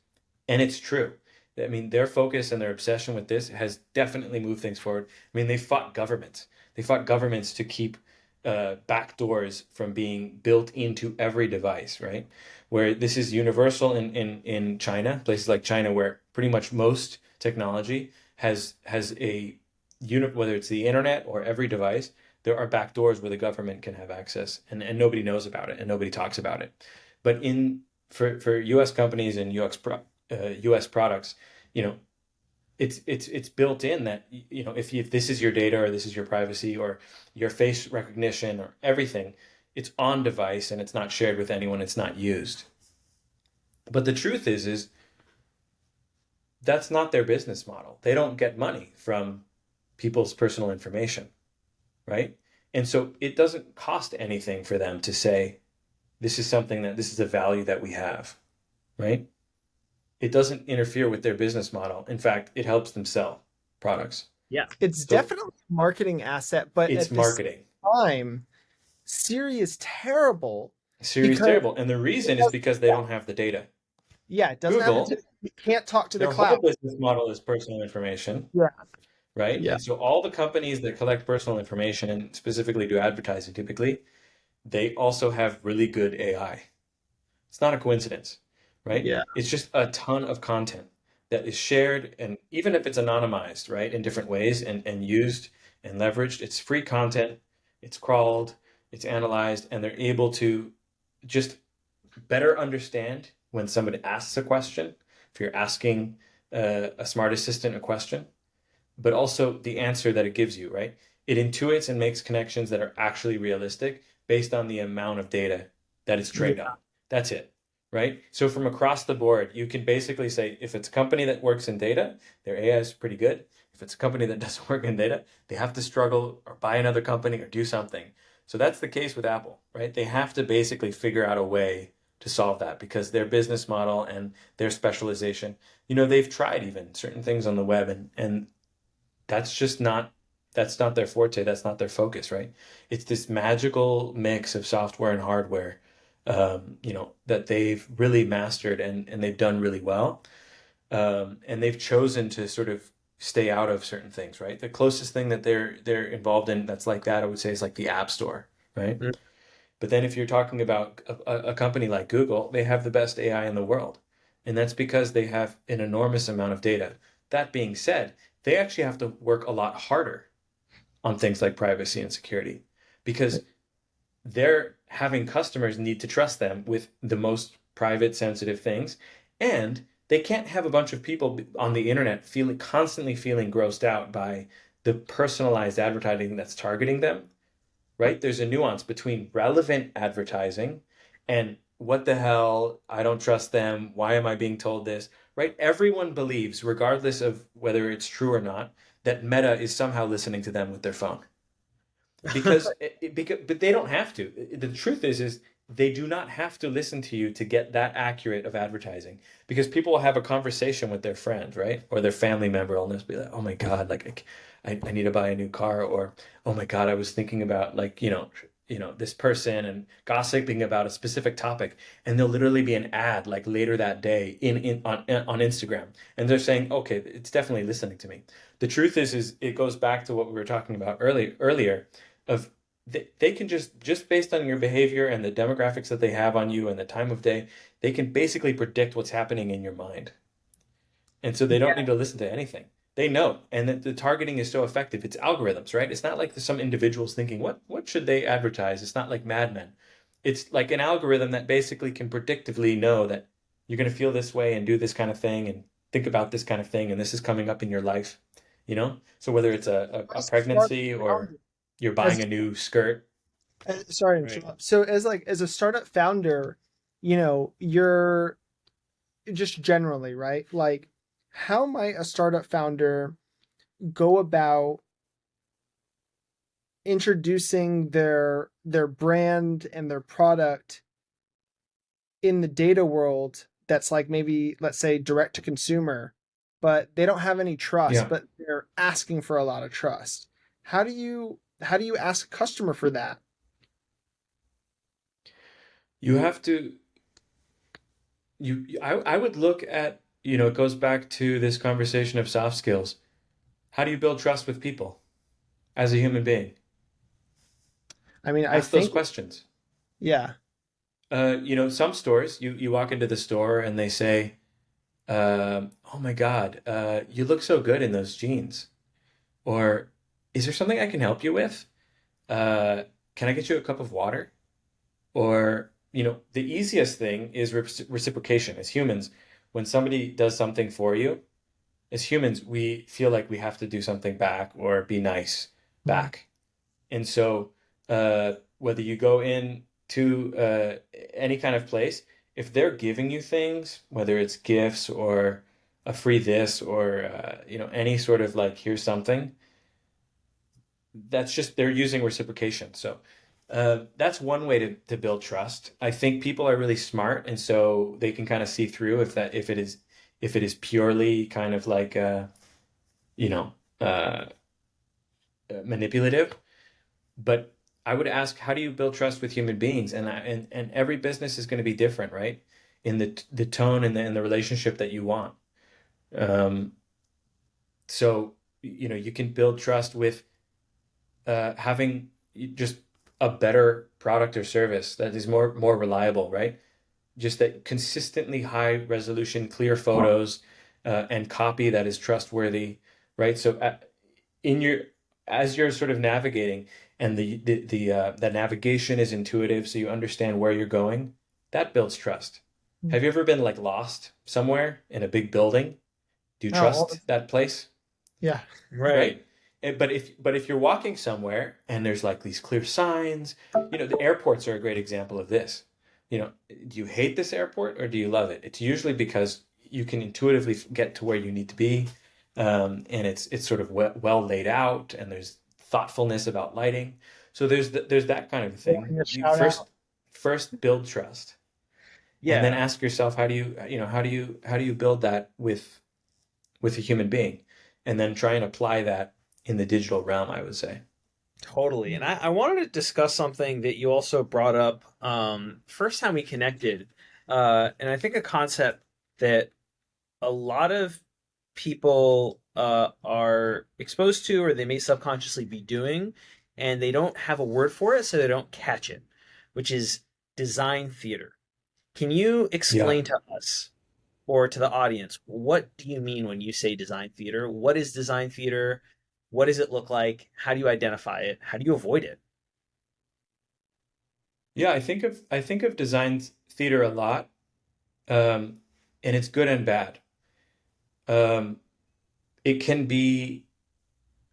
And it's true. I mean, their focus and their obsession with this has definitely moved things forward. I mean, they fought governments. They fought governments to keep back doors from being built into every device, right? Where this is universal in China, places like China, where pretty much most technology has a unit, whether it's the internet or every device, there are back doors where the government can have access, and nobody knows about it and nobody talks about it. But for U.S. companies and U.S. products, you know, it's built in that if this is your data or this is your privacy or your face recognition or everything, it's on device and it's not shared with anyone. It's not used. But the truth is that's not their business model. They don't get money from people's personal information, right? And so it doesn't cost anything for them to say this is a value that we have. right? It doesn't interfere with their business model. In fact, it helps them sell products. Yeah. It's So definitely a marketing asset, but it's at the same marketing. time, Siri is terrible Siri's because terrible. And the it reason is doesn't, because they don't have the data. yeah, it doesn't have Google, the, you can't talk to the their whole cloud. business model is personal information, Yeah. right? Yeah. And so all the companies that collect personal information and specifically do advertising typically, they also have really good AI. It's not a coincidence, right? Yeah. It's just a ton of content that is shared, and even if it's anonymized, right, in different ways and used and leveraged, it's free content, it's crawled, it's analyzed, and they're able to just better understand when somebody asks a question, if you're asking a smart assistant a question, but also the answer that it gives you, right? It intuits and makes connections that are actually realistic based on the amount of data that it's trained Yeah. on. That's it, right? So from across the board, you can basically say if it's a company that works in data, their AI is pretty good. If it's a company that doesn't work in data, they have to struggle or buy another company or do something. So that's the case with Apple, right? They have to basically figure out a way to solve that because their business model and their specialization, they've tried even certain things on the web and that's just not that's not their forte, that's not their focus, right? It's this magical mix of software and hardware, that they've really mastered and they've done really well. And they've chosen to sort of stay out of certain things, right? The closest thing that they're involved in that's like that, I would say, is like the App Store, right? Mm. But then if you're talking about a company like Google, they have the best AI in the world. And that's because they have an enormous amount of data. That being said, they actually have to work a lot harder on things like privacy and security because they're having customers need to trust them with the most private, sensitive things. And they can't have a bunch of people on the internet constantly feeling grossed out by the personalized advertising that's targeting them, right? There's a nuance between relevant advertising and what the hell, I don't trust them. Why am I being told this? Right? Everyone believes, regardless of whether it's true or not, that Meta is somehow listening to them with their phone. But they don't have to. The truth is they do not have to listen to you to get that accurate of advertising because people will have a conversation with their friend, right? Or their family member and they'll be like, oh my God, like I need to buy a new car, or oh my God, I was thinking about like, this person and gossiping about a specific topic, and there'll literally be an ad like later that day in on Instagram. And they're saying, okay, it's definitely listening to me. The truth is it goes back to what we were talking about earlier of they can just based on your behavior and the demographics that they have on you and the time of day, they can basically predict what's happening in your mind. And so they don't need to listen to anything. They know, and that the targeting is so effective. It's algorithms, right? It's not like some individuals thinking, what should they advertise? It's not like Mad Men. It's like an algorithm that basically can predictively know that you're going to feel this way and do this kind of thing and think about this kind of thing, and this is coming up in your life, you know? So whether it's a As a startup pregnancy or founder, you're buying as a new skirt, sorry to right? interrupt. So as a startup founder, you're just generally, right? Like, how might a startup founder go about introducing their brand and their product in the data world that's like maybe let's say direct to consumer, but they don't have any trust, Yeah. but they're asking for a lot of trust. How do you ask a customer for that? You have to I would look at, it goes back to this conversation of soft skills. How do you build trust with people as a human being? I mean, I Ask those think questions. yeah. Some stores, you walk into the store and they say, "Oh my God, you look so good in those jeans," or "Is there something I can help you with? Uh, can I get you a cup of water?" Or, the easiest thing is reciprocation. As humans, when somebody does something for you, as humans, we feel like we have to do something back or be nice Mm. back. And so, whether you go in to any kind of place, if they're giving you things, whether it's gifts or a free this or any sort of like here's something, that's just they're using reciprocation. So That's one way to build trust. I think people are really smart, and so they can kind of see through if it is purely kind of like you know uh, manipulative. But I would ask, how do you build trust with human beings? And every business is going to be different, right? In the tone and the relationship that you want. Um, so you can build trust with having just a better product or service that is more reliable, right? Just that consistently high resolution, clear photos, and copy that is trustworthy, right? So in your as you're sort of navigating and the navigation is intuitive, so you understand where you're going, that builds trust. Have you ever been like lost somewhere in a big building? Do you Oh, trust that place? yeah. Right. Right? But if you're walking somewhere and there's like these clear signs, the airports are a great example of this. Do you hate this airport or do you love it? It's usually because you can intuitively get to where you need to be, and it's sort of well laid out, and there's thoughtfulness about lighting. So there's that kind of thing. Wanting a You shout out. first build trust, and then Yeah. ask yourself, how do you build that with a human being, and then try and apply that in the digital realm, I would say. Totally. And I wanted to discuss something that you also brought up first time we connected. And I think a concept that a lot of people are exposed to, or they may subconsciously be doing, and they don't have a word for it, so they don't catch it, which is design theater. Can you Yeah. explain to us or to the audience, what do you mean when you say design theater? What is design theater? What does it look like? How do you identify it? How do you avoid it? Yeah, I think of design theater a lot, um, and it's good and bad. Um, it can be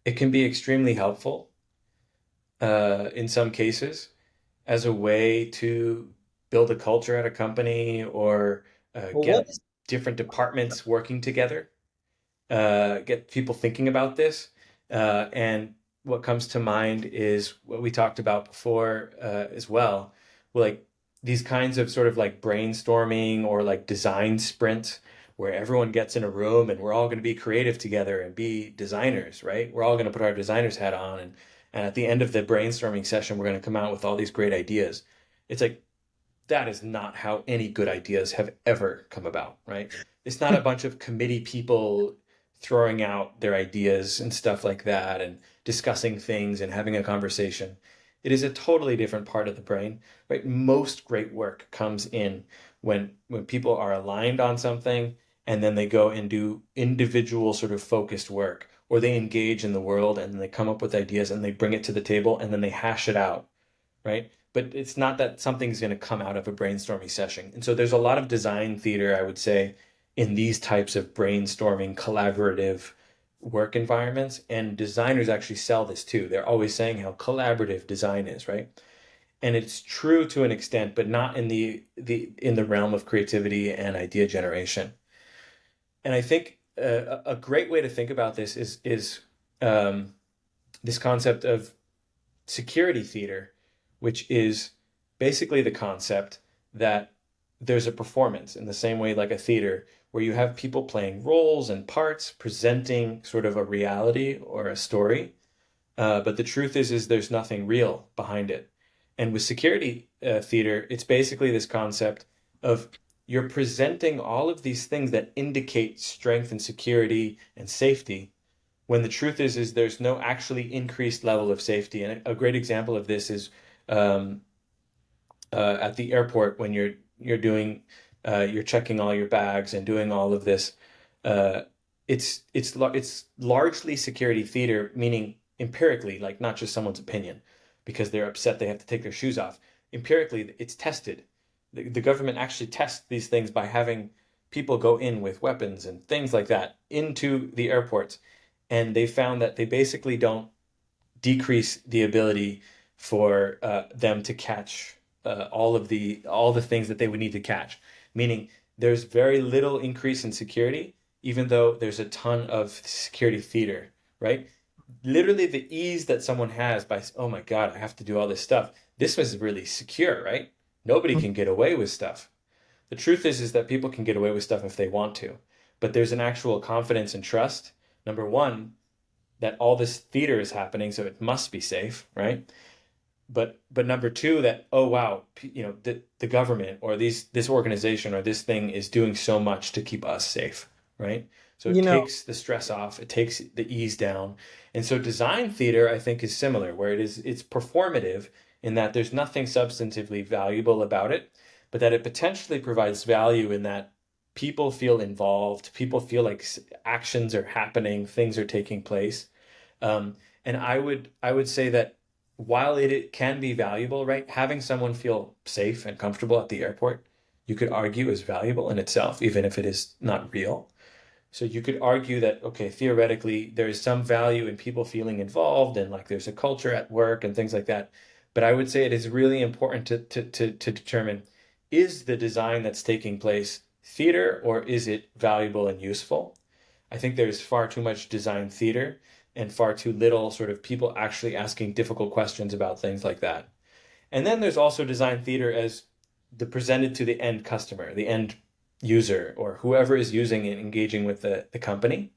it can be extremely helpful in some cases as a way to build a culture at a company, or Well, what get is different departments working together, get people thinking about this. And what comes to mind is what we talked about before, as well. Like these kinds of sort of like brainstorming or like design sprints where everyone gets in a room and we're all going to be creative together and be designers, right? We're all going to put our designer's hat on, and at the end of the brainstorming session, we're going to come out with all these great ideas. It's like that is not how any good ideas have ever come about, right? It's not a bunch of committee people throwing out their ideas and stuff like that and discussing things and having a conversation. It is a totally different part of the brain, right? Most great work comes in when people are aligned on something, and then they go and do individual sort of focused work, or they engage in the world and then they come up with ideas and they bring it to the table and then they hash it out, right? But it's not that something's going to come out of a brainstorming session. And so there's a lot of design theater, I would say, in these types of brainstorming, collaborative work environments. And designers actually sell this too. They're always saying how collaborative design is, right? And it's true to an extent, but not in the realm of creativity and idea generation. And I think a great way to think about this is um, this concept of security theater, which is basically the concept that there's a performance in the same way like a theater, where you have people playing roles and parts, presenting sort of a reality or a story. But the truth is there's nothing real behind it. And with security theater, it's basically this concept of you're presenting all of these things that indicate strength and security and safety, when the truth is there's no actually increased level of safety. And a great example of this is um, at the airport when you're doing you're checking all your bags and doing all of this. Uh, it's largely security theater, meaning empirically, like not just someone's opinion, because they're upset they have to take their shoes off. Empirically, it's tested. The government actually tests these things by having people go in with weapons and things like that into the airports, and they found that they basically don't decrease the ability for them to catch all the things that they would need to catch. Meaning, there's very little increase in security, even though there's a ton of security theater, right? literally the ease that someone has by, oh my God, I have to do all this stuff. This was really secure, right? Nobody can get away with stuff. The truth is that people can get away with stuff if they want to, but there's an actual confidence and trust. Number one, that all this theater is happening, so it must be safe, right? But number two, that, oh wow, the government or this organization or this thing is doing so much to keep us safe, right? So it You know, takes the stress off, it takes the ease down. And so design theater, I think, is similar, where it's performative in that there's nothing substantively valuable about it, but that it potentially provides value in that people feel involved, people feel like actions are happening, things are taking place. And I would say that while it can be valuable, right? Having someone feel safe and comfortable at the airport, you could argue is valuable in itself, even if it is not real. So you could argue that, okay, theoretically, there is some value in people feeling involved and like there's a culture at work and things like that. But I would say it is really important to determine, is the design that's taking place theater or is it valuable and useful? I think there's far too much design theater and far too little sort of people actually asking difficult questions about things like that. And then there's also design theater as the presented to the end customer, the end user, or whoever is using and engaging with the company.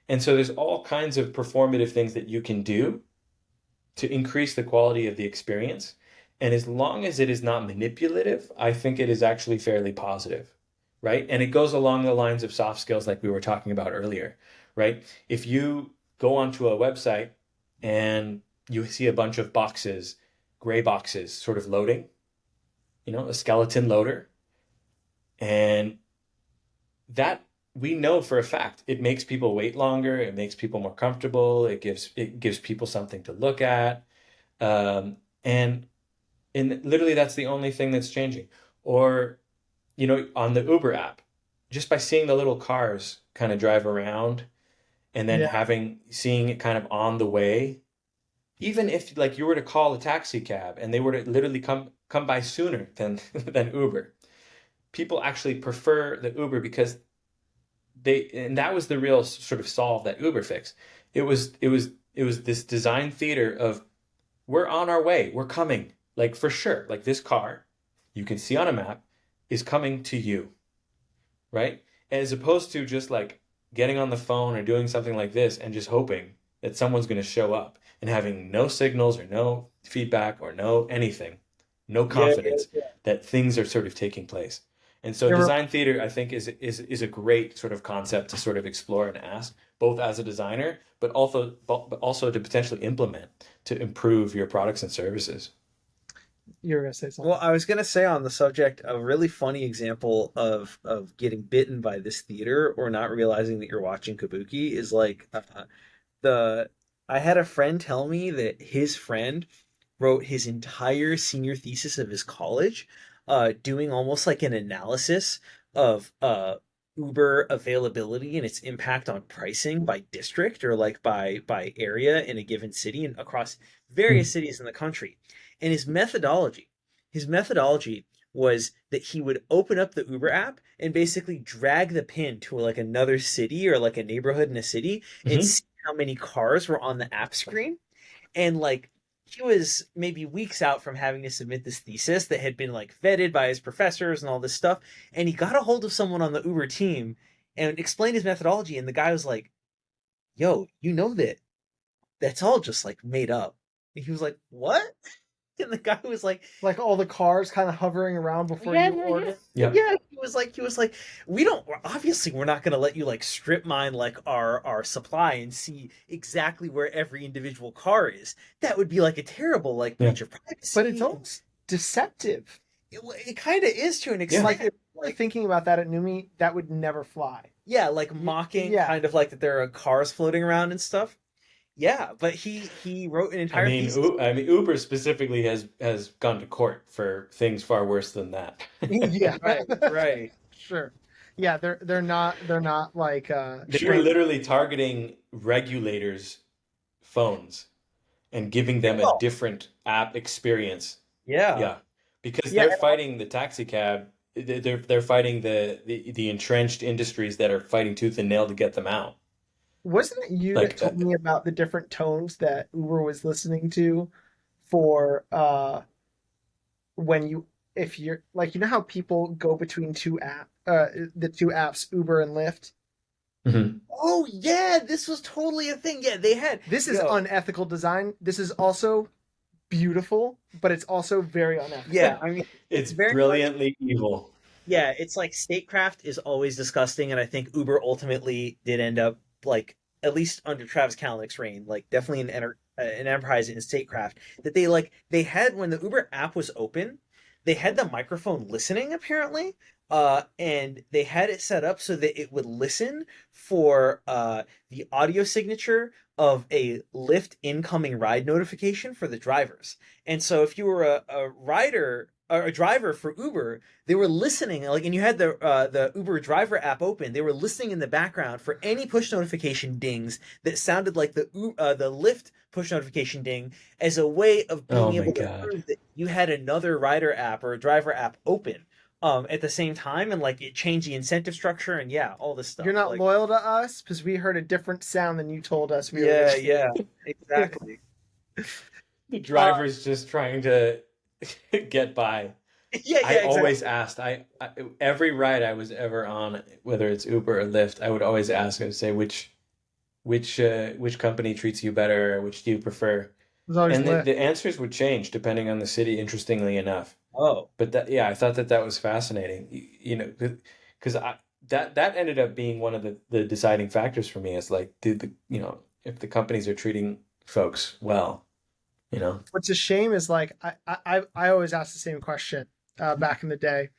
And so there's all kinds of performative things that you can do to increase the quality of the experience. And as long as it is not manipulative, I think it is actually fairly positive, right? And it goes along the lines of soft skills like we were talking about earlier, right? If you go onto a website and you see a bunch of boxes, gray boxes sort of loading, a skeleton loader, and that we know for a fact it makes people wait longer, it makes people more comfortable, it gives people something to look at. And literally that's the only thing that's changing. Or, on the Uber app, just by seeing the little cars kind of drive around and then yeah, seeing it kind of on the way, even if like you were to call a taxi cab and they were to literally come by sooner than than Uber, people actually prefer the Uber because and that was the real sort of solve that Uber fixed. It was this design theater of, we're on our way, we're coming, like for sure, like this car you can see on a map is coming to you, right? As opposed to just like getting on the phone or doing something like this and just hoping that someone's going to show up and having no signals or no feedback or no anything, no Yeah, confidence yeah. that things are sort of taking place. And so you're design theater, I think, is a great sort of concept to sort of explore and ask, both as a designer, but also to potentially implement to improve your products and services. you're gonna say Well, something. I was gonna say on the subject, a really funny example of getting bitten by this theater or not realizing that you're watching Kabuki is like the I had a friend tell me that his friend wrote his entire senior thesis of his college, doing almost like an analysis of Uber availability and its impact on pricing by district or like by area in a given city and across various Hmm. cities in the country. And his methodology was that he would open up the Uber app and basically drag the pin to like another city or like a neighborhood in a city and Hmm. see how many cars were on the app screen. And like he was maybe weeks out from having to submit this thesis that had been like vetted by his professors and all this stuff. And he got a hold of someone on the Uber team and explained his methodology. And the guy was like, "Yo, you know that's all just like made up." And he was like, "What?" And the guy was like, Like all the cars kind of hovering around before yeah, you yeah, yeah. order. Yeah. Yeah, he was like, we don't obviously we're not gonna let you like strip mine like our supply and see exactly where every individual car is. That would be like a terrible like Yeah. breach of But it's privacy. And almost deceptive. it kind of is to an Yeah. Like extent. if we're Like thinking about that at Numi, that would never fly. yeah, like mocking Yeah, kind of like that there are cars floating around and stuff. Yeah, but he wrote an entire thesis. I mean, Uber specifically has gone to court for things far worse than that. yeah, Right, right. sure. Yeah, they're not like They were straight. literally targeting regulators' phones and giving them a Well, different app experience. yeah. Yeah, because Yeah, they're fighting the taxi cab. They're fighting the entrenched industries that are fighting tooth and nail to get them out. Wasn't it you that Like, told me about the different tones that Uber was listening to for when you if you're like, you know how people go between the two apps, Uber and Lyft? mhm. Oh yeah, this was totally a thing. Yeah, they had This is yo. unethical design. This is also beautiful, but it's also very Yeah, unethical. I mean, it's It's very much. brilliantly evil. Yeah, it's like statecraft is always disgusting, and I think Uber ultimately did end up like at least under Travis Kalanick's reign, like definitely an enterprise in statecraft that they had when the Uber app was open, they had the microphone listening apparently, and they had it set up so that it would listen for the audio signature of a Lyft incoming ride notification for the drivers. And so if you were a rider or a driver for Uber, they were listening like, and you had the Uber driver app open, they were listening in the background for any push notification dings that sounded like the Lyft push notification ding, as a way of Oh being my able to God. prove that you had another rider app or a driver app open at the same time, and like it changed the incentive structure and yeah, all this You're stuff not like. loyal to us because we heard a different sound than you told us we were Yeah, listening. yeah, exactly. The Uh, driver's just trying to get by. Yeah, I yeah, always exactly. asked, every ride I was ever on, whether it's Uber or Lyft, I would always ask, I would say, which company treats you better, or which do you prefer? There's always And Lyft. the answers would change depending on the city, interestingly enough. Oh, But that, yeah, I thought that that was fascinating. You know, because I that ended up being one of the deciding factors for me. Is like, did the you know if the companies are treating folks well, you know? What's a shame is like I always ask the same question back in the day.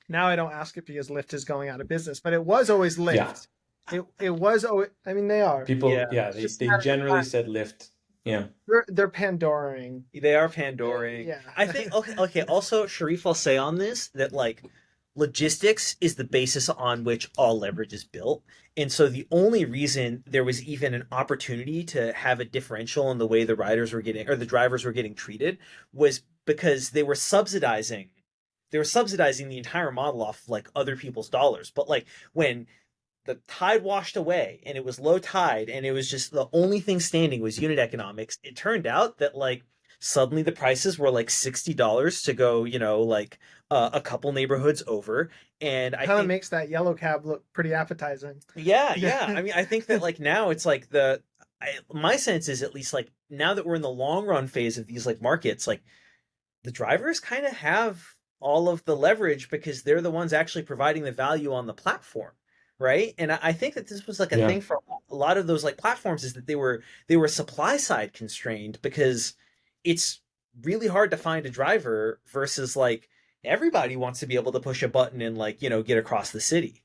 Now I don't ask it because Lyft is going out of business, but it was always Yeah, Lyft. It was always. I mean, they are. people, yeah. yeah, It's just a they matter of generally time. said Lyft. Yeah, They're Pandoring. They are Pandoring. Yeah. I think okay, okay. Also, Sharif, I'll say on this that like logistics is the basis on which all leverage is built. And so the only reason there was even an opportunity to have a differential in the way the riders were getting or the drivers were getting treated was because they were subsidizing the entire model off like other people's dollars. But like when the tide washed away and it was low tide and it was just the only thing standing was unit economics, it turned out that like suddenly the prices were like $60 to go, like a couple neighborhoods over. And I Kind of think, makes that yellow cab look pretty appetizing. yeah, Yeah. yeah. I mean, I think that like now it's like my sense is at least like now that we're in the long run phase of these like markets, like the drivers kind of have all of the leverage because they're the ones actually providing the value on the platform, right? And I think that this was like a yeah, thing for a lot of those like platforms is that they were supply side constrained because it's really hard to find a driver versus like everybody wants to be able to push a button and like get across the city.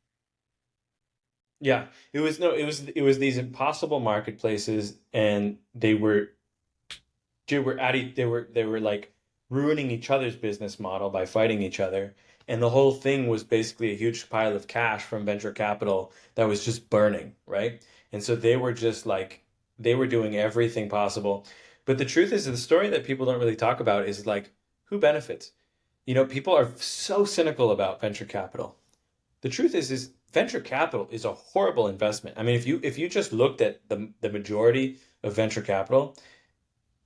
yeah. It was no, it was these impossible marketplaces, and they were like ruining each other's business model by fighting each other. And the whole thing was basically a huge pile of cash from venture capital that was just burning, right? And so they were just like they were doing everything possible. But the truth is, the story that people don't really talk about is like, who benefits? People are so cynical about venture capital. The truth is venture capital is a horrible investment. I mean, if you just looked at the majority of venture capital,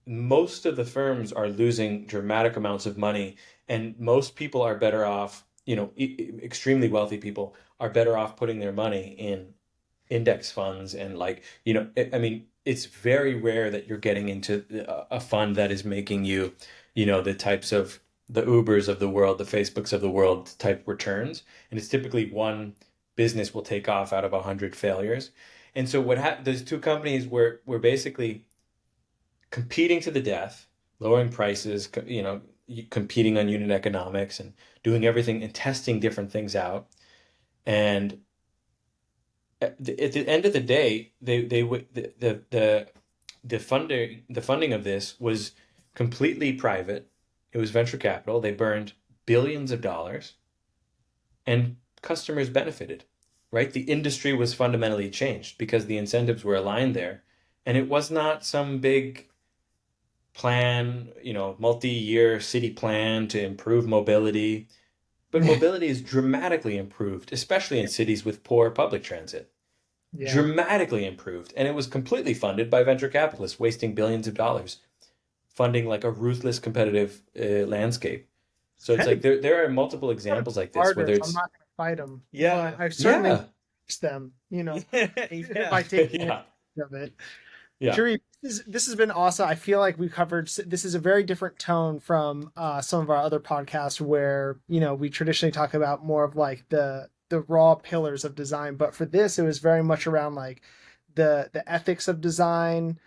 most of the firms are losing dramatic amounts of money, and most people are better off, extremely wealthy people are better off putting their money in index funds. And like, I mean, it's very rare that you're getting into a fund that is making you, the types of the Ubers of the world, the Facebooks of the world type returns. And it's typically one business will take off out of 100 failures. And so those two companies were basically competing to the death, lowering prices, competing on unit economics and doing everything and testing different things out. And at the end of the day, the funding of this was completely private. It was venture capital. They burned billions of dollars, and customers benefited, right? The industry was fundamentally changed because the incentives were aligned there, and it was not some big plan, multi-year city plan to improve mobility. But mobility is dramatically improved, especially in cities with poor public transit. Yeah. dramatically improved, and it was completely funded by venture capitalists, wasting billions of dollars funding like a ruthless competitive landscape. So it's Kind like of, there are multiple Kind of examples like this, harder, whether so I'm it's not going to fight them, but yeah, I certainly yeah, fix them, yeah. by taking yeah, advantage of it. yeah, Sharif, this has been awesome. I feel like we covered, this is a very different tone from some of our other podcasts where, we traditionally talk about more of like the raw pillars of design. But for this, it was very much around like the ethics of design,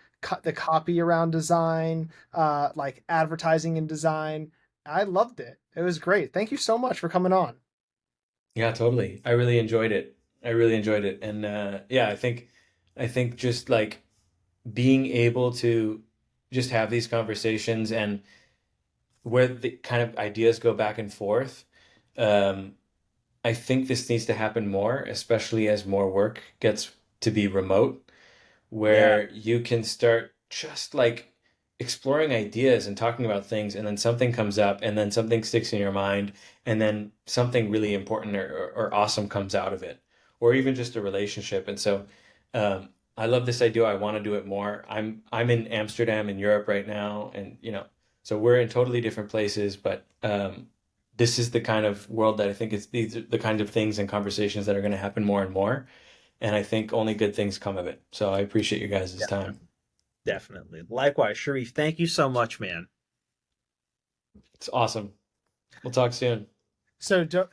the copy around design, like advertising and design. I loved it. It was great. Thank you so much for coming on. yeah, totally. I really enjoyed it. I really enjoyed it, and yeah, I think just like being able to just have these conversations and where the kind of ideas go back and forth. Um, I think this needs to happen more, especially as more work gets to be remote, Yeah. where you can start just like exploring ideas and talking about things, and then something comes up, and then something sticks in your mind, and then something really important or awesome comes out of it, or even just a relationship. And so, I love this idea. I want to do it more. I'm in Amsterdam in Europe right now, and so we're in totally different places, but this is the kind of world that I think these are the kind of things and conversations that are going to happen more and more. And I think only good things come of it. So I appreciate you guys' time. Definitely. Definitely. Likewise, Sharif, thank you so much, man. It's awesome. We'll talk soon. So don't